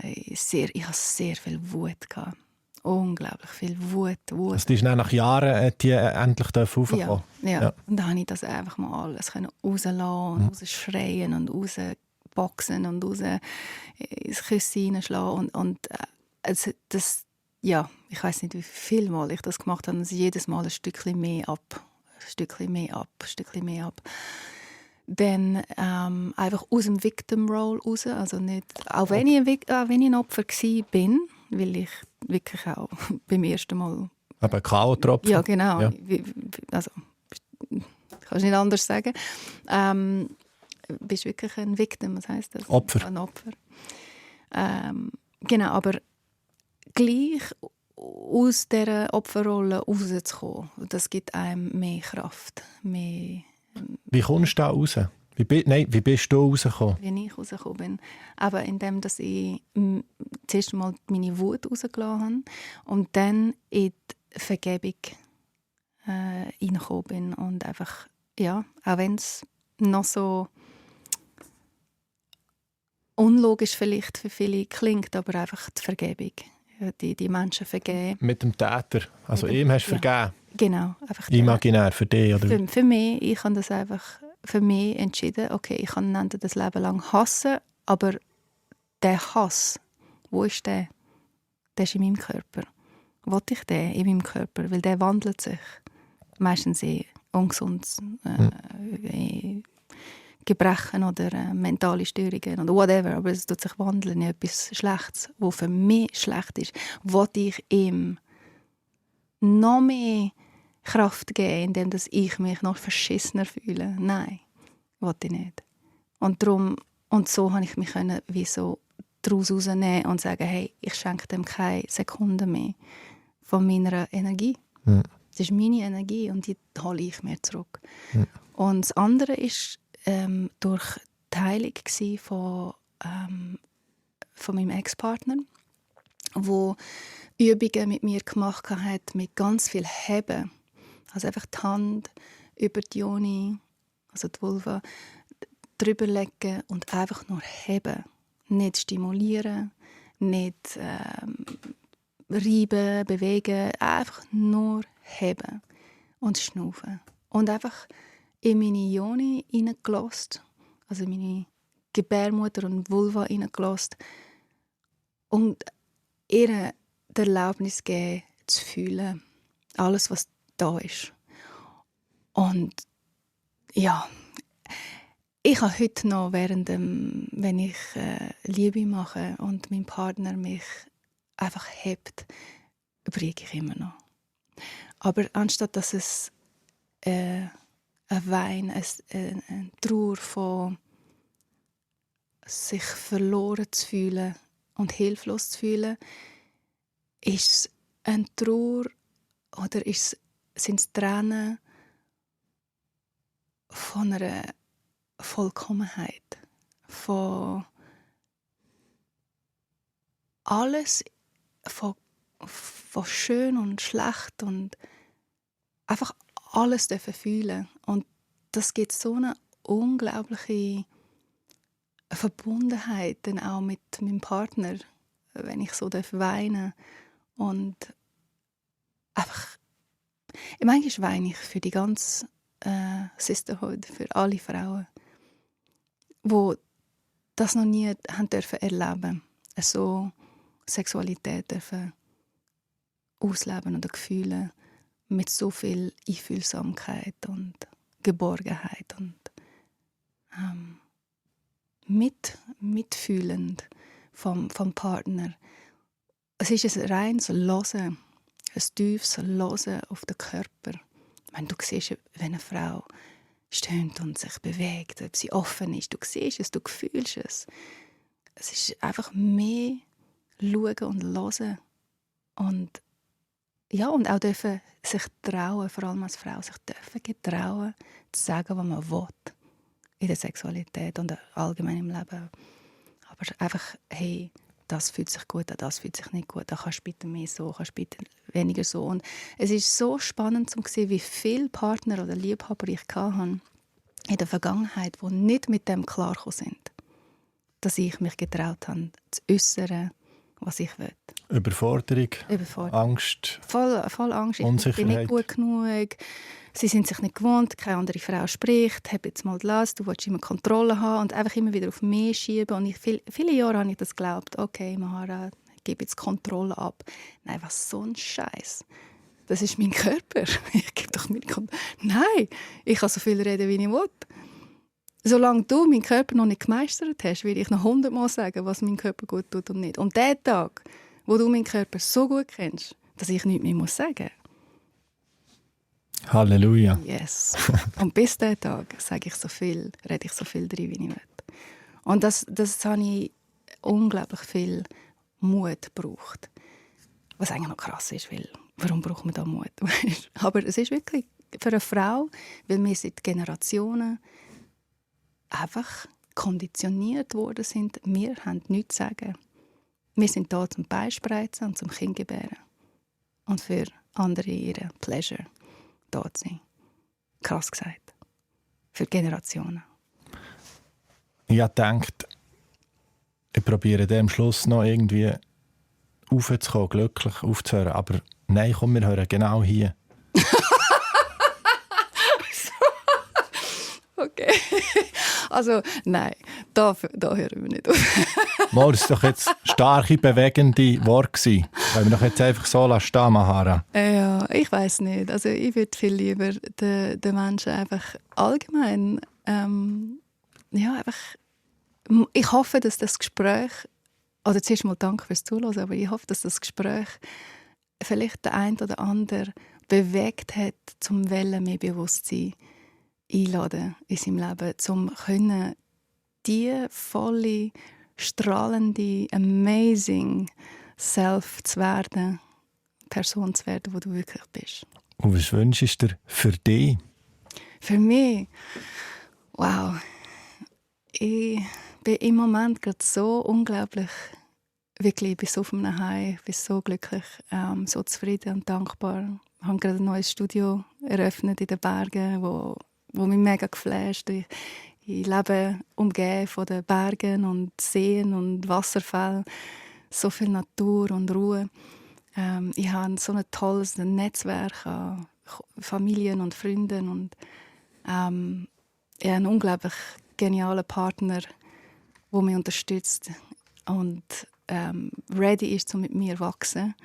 ich hatte sehr viel Wut gehabt. Unglaublich viel Wut. Also die ist dann nach Jahren die endlich raufgekommen? Ja. Und dann konnte ich das einfach mal alles rauslassen und rausschreien und rausboxen und raus ins Küssen reinschlagen. Und das, ja, ich weiss nicht, wie viel Mal ich das gemacht habe. Also jedes Mal ein Stückchen mehr ab. Dann einfach aus dem Victim-Role raus. Also nicht, auch wenn ich ein Opfer war, weil ich wirklich auch beim ersten Mal... Aber K.O.-Tropfen? Ja, genau. Ja. Also, kannst nicht anders sagen. Bist wirklich ein Victim, was heisst das? Opfer. Ein Opfer. Genau, aber gleich aus dieser Opferrolle rauszukommen, das gibt einem mehr Kraft, mehr... Wie kommst du da raus? Wie bist du rausgekommen? Wie ich rausgekommen bin. Aber indem dass ich zuerst mal meine Wut rausgelassen habe und dann in die Vergebung reingekommen bin. Und einfach, ja, auch wenn es noch so unlogisch vielleicht für viele klingt, aber einfach die Vergebung. Die Menschen vergeben. Mit dem Täter? Also ihm hast du vergeben? Genau. Einfach imaginär für dich? Oder? Für mich, ich habe das einfach für mich entschieden, okay, ich kann ihn das Leben lang hassen, aber der Hass, wo ist der? Der ist in meinem Körper. Wollte ich den in meinem Körper? Weil der wandelt sich meistens in ungesund, Gebrechen oder mentale Störungen oder whatever, aber es tut sich wandeln in etwas Schlechtes, was für mich schlecht ist, wollte ich ihm noch mehr Kraft geben, indem dass ich mich noch verschissener fühle? Nein, wollte ich nicht. Und so habe ich mich wie so daraus rausnehmen und sagen, hey, ich schenke dem keine Sekunde mehr von meiner Energie. Ja. Das ist meine Energie und die hole ich mir zurück. Ja. Und das andere war durch die Heilung von meinem Ex-Partner, der Übungen mit mir gemacht hat, mit ganz viel Heben. Also einfach die Hand über die Yoni, also die Vulva, drüber legen und einfach nur heben. Nicht stimulieren, nicht reiben, bewegen, einfach nur heben und schnaufen. Und einfach in meine Yoni reingelassen, also in meine Gebärmutter und Vulva reingelassen und ihr die Erlaubnis geben, zu fühlen. Alles, was da ist. Und ja, ich habe heute noch, wenn ich Liebe mache und mein Partner mich einfach hebt, überlege ich immer noch. Aber anstatt dass es ein Wein, eine Trauer von sich verloren zu fühlen und hilflos zu fühlen, ist es eine Trauer oder sind es Tränen von einer Vollkommenheit, von alles, von schön und schlecht und einfach alles dürfen fühlen. Und das gibt so eine unglaubliche Verbundenheit dann auch mit meinem Partner, wenn ich so weinen darf. Und einfach, manchmal weine ich für die ganze Sisterhood, für alle Frauen, die das noch nie haben dürfen erleben, so Sexualität dürfen ausleben oder Gefühle mit so viel Einfühlsamkeit und Geborgenheit und mitfühlend vom Partner. Es ist ein reines Hören, ein tiefes Hören auf den Körper. Wenn du siehst, wenn eine Frau stöhnt und sich bewegt, ob sie offen ist, du siehst es, du fühlst es. Es ist einfach mehr schauen und hören. Und ja, und auch dürfen sich trauen, vor allem als Frau, sich dürfen getrauen, zu sagen, was man will in der Sexualität und allgemein im Leben. Aber einfach, hey, das fühlt sich gut an, das fühlt sich nicht gut an, kannst du bitte mehr so, kannst du bitte weniger so. Und es ist so spannend zu sehen, wie viele Partner oder Liebhaber ich hatte in der Vergangenheit, die nicht mit dem klargekommen sind, dass ich mich getraut habe, zu äußern, was ich will. Überforderung, Angst, voll Angst. Unsicherheit. Ich bin nicht gut genug. Sie sind sich nicht gewohnt, keine andere Frau spricht, hab jetzt mal das, du willst immer Kontrolle haben und einfach immer wieder auf mich schieben. Und viele Jahre habe ich das geglaubt, okay, Mahara, ich gebe jetzt Kontrolle ab. Nein, was so ein Scheiß. Das ist mein Körper. Ich gebe doch meine Kontrolle. Nein, ich kann so viel reden, wie ich will. Solange du meinen Körper noch nicht gemeistert hast, will ich noch 100-mal sagen, was mein Körper gut tut und nicht. Und der Tag, wo du meinen Körper so gut kennst, dass ich nichts mehr sagen muss, Halleluja. Yes. Und bis diesen Tag rede ich so viel drin, wie ich will. Und das habe ich unglaublich viel Mut gebraucht. Was eigentlich noch krass ist, weil warum braucht man da Mut? Aber es ist wirklich für eine Frau, weil wir seit Generationen einfach konditioniert worden sind, wir haben nichts zu sagen. Wir sind da zum Beispreizen und zum Kindgebären. Und für andere ihre Pleasure da zu sein. Krass gesagt. Für Generationen. Ich habe gedacht, ich probiere dem Schluss noch irgendwie aufzukommen, glücklich aufzuhören. Aber nein, komm, wir hören genau hier. Okay. Also, nein, da hören wir nicht auf. Mal, das war doch jetzt starke, bewegende Worte. Können wir doch jetzt einfach so stehen, Mahara? Ja, ich weiss nicht. Also, ich würde viel lieber den Menschen einfach allgemein ja, einfach, ich hoffe, dass das Gespräch, oder zuerst mal danke fürs Zuhören, aber ich hoffe, dass das Gespräch vielleicht der ein oder andere bewegt hat, zum Wollen mehr Bewusstsein einladen in seinem Leben, zum können die volle, strahlende, amazing Self zu werden, Person zu werden, die du wirklich bist. Und was wünschst du dir für dich? Für mich? Wow. Ich bin im Moment gerade so unglaublich, wirklich, ich bin so auf einem High, ich bin so glücklich, so zufrieden und dankbar. Ich habe gerade ein neues Studio eröffnet in den Bergen, wo mich mega geflasht. Ich lebe umgeben von den Bergen und Seen und Wasserfällen. So viel Natur und Ruhe. Ich habe so ein tolles Netzwerk an Familien und Freunden. Und ich habe einen unglaublich genialen Partner, der mich unterstützt und ready ist, um mit mir zu wachsen.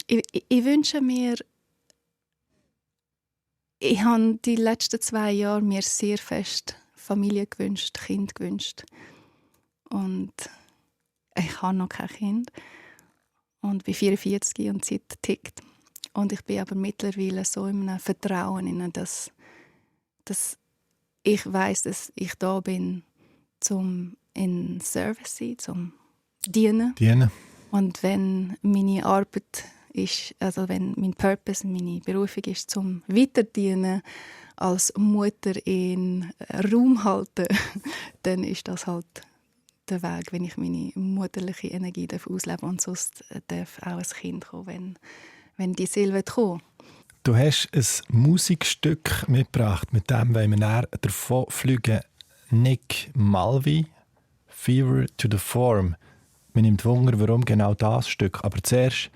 Ich wünsche mir, ich habe die letzten 2 Jahre mir sehr fest Familie gewünscht, Kind gewünscht. Und ich habe noch kein Kind. Und bin 44 und die Zeit tickt. Und ich bin aber mittlerweile so in einem Vertrauen, dass ich weiss, dass ich da bin, zum in Service sein, zum Dienen. Und wenn meine Arbeit ist, also wenn mein Purpose, meine Berufung ist, zum Weiterdienen als Mutter in Raum halten, dann ist das halt der Weg, wenn ich meine mutterliche Energie ausleben darf. Und sonst darf auch ein Kind kommen, wenn die Seele kommt. Du hast ein Musikstück mitgebracht, mit dem wollen wir näher davon fliegen. Nick Mulvey, «Fever to the Form». Mir nimmt Wunder, warum genau das Stück. Aber zuerst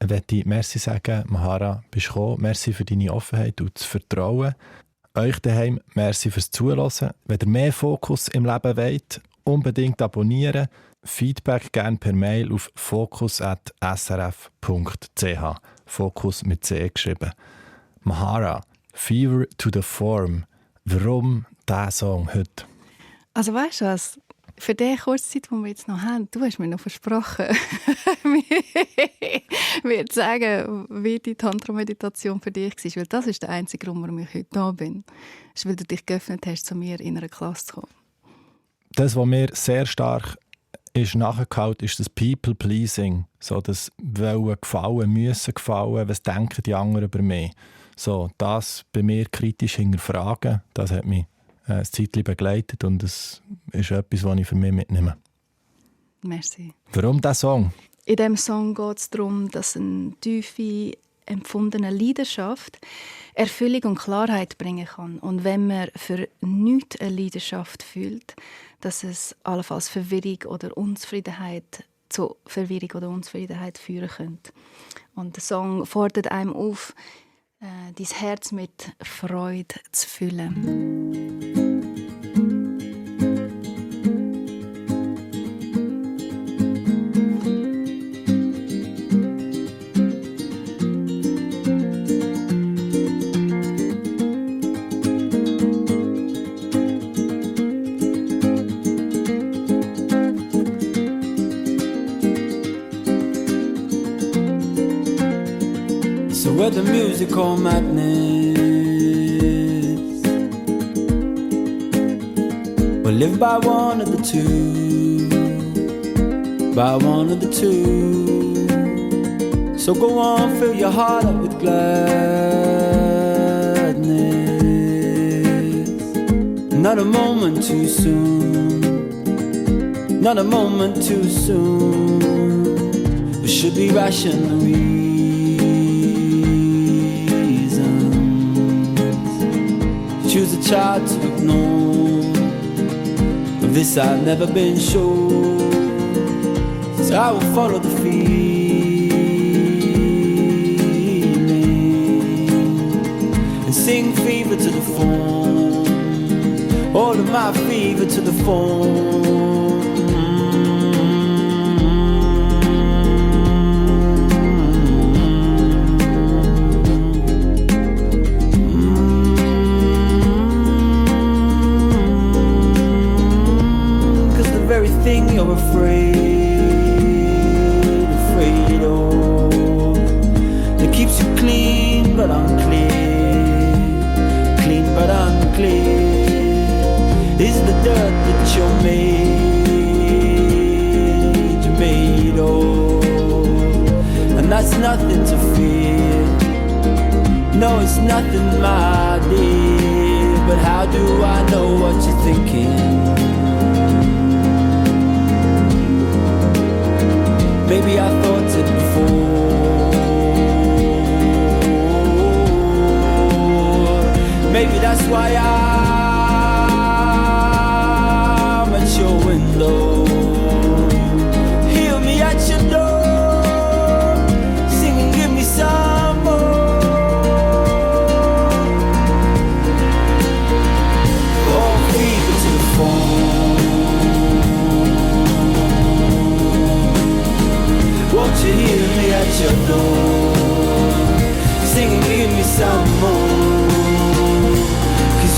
möchte ich Merci sagen, Mahara, bist du gekommen. Merci für deine Offenheit und das Vertrauen. Euch daheim, merci fürs Zuhören. Wenn ihr mehr Fokus im Leben wollt, unbedingt abonnieren. Feedback gerne per Mail auf focus@srf.ch. Fokus mit C geschrieben. Mahara, «Fever to the Form». Warum dieser Song heute? Also weißt du was? Für die kurze Zeit, die wir jetzt noch haben, du hast mir noch versprochen, mir zu sagen, wie die Tantra-Meditation für dich war. Weil das ist der einzige Grund, warum ich heute da bin. Das ist, weil du dich geöffnet hast, zu mir in einer Klasse zu kommen. Das, was mir sehr stark ist nachgehalten, ist das People-Pleasing. So das Wollen gefallen, müssen gefallen, was denken die anderen über mich. So, das bei mir kritisch hinterfragen, das hat mich ein Zeitchen begleitet und es ist etwas, was ich für mich mitnehme. Merci. Warum dieser Song? In diesem Song geht es darum, dass eine tiefe, empfundene Leidenschaft Erfüllung und Klarheit bringen kann. Und wenn man für nichts eine Leidenschaft fühlt, dass es allenfalls Verwirrung oder Unzufriedenheit zu Verwirrung oder Unzufriedenheit führen könnte. Und der Song fordert einem auf, dein Herz mit Freude zu füllen. With the musical madness, we'll live by one of the two, by one of the two. So go on, fill your heart up with gladness. Not a moment too soon, not a moment too soon. We should be rational. Choose a child to ignore. Of this I've never been sure. So I will follow the feeling and sing fever to the form. All of my fever to the form. clean but unclear, clean but unclear, is the dirt that you're made of, and that's nothing to fear. No, it's nothing, my dear, but how do I know what you're thinking? Maybe I thought it before. Maybe that's why I'm at your window. Hear me at your door, singing, give me some more. Oh, fever to the phone. Won't you hear me at your door, singing, give me some more.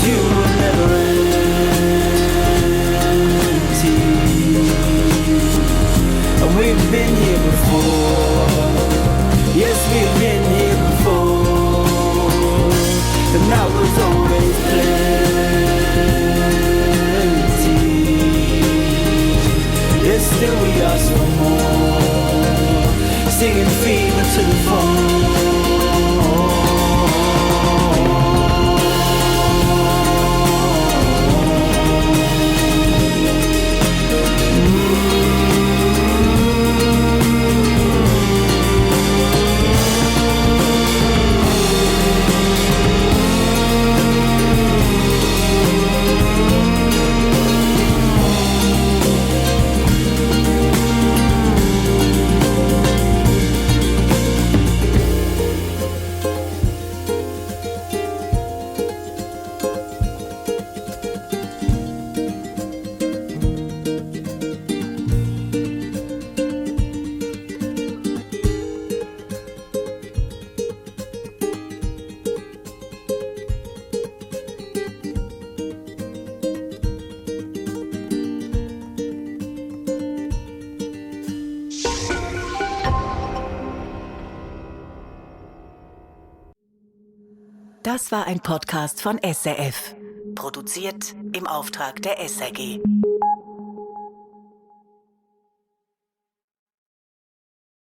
You were never empty, and we've been here before. Yes, we've been here before, and that was always plenty. Yes, still we ask for more, singing fever to the phone. Das war ein Podcast von SRF. Produziert im Auftrag der SRG.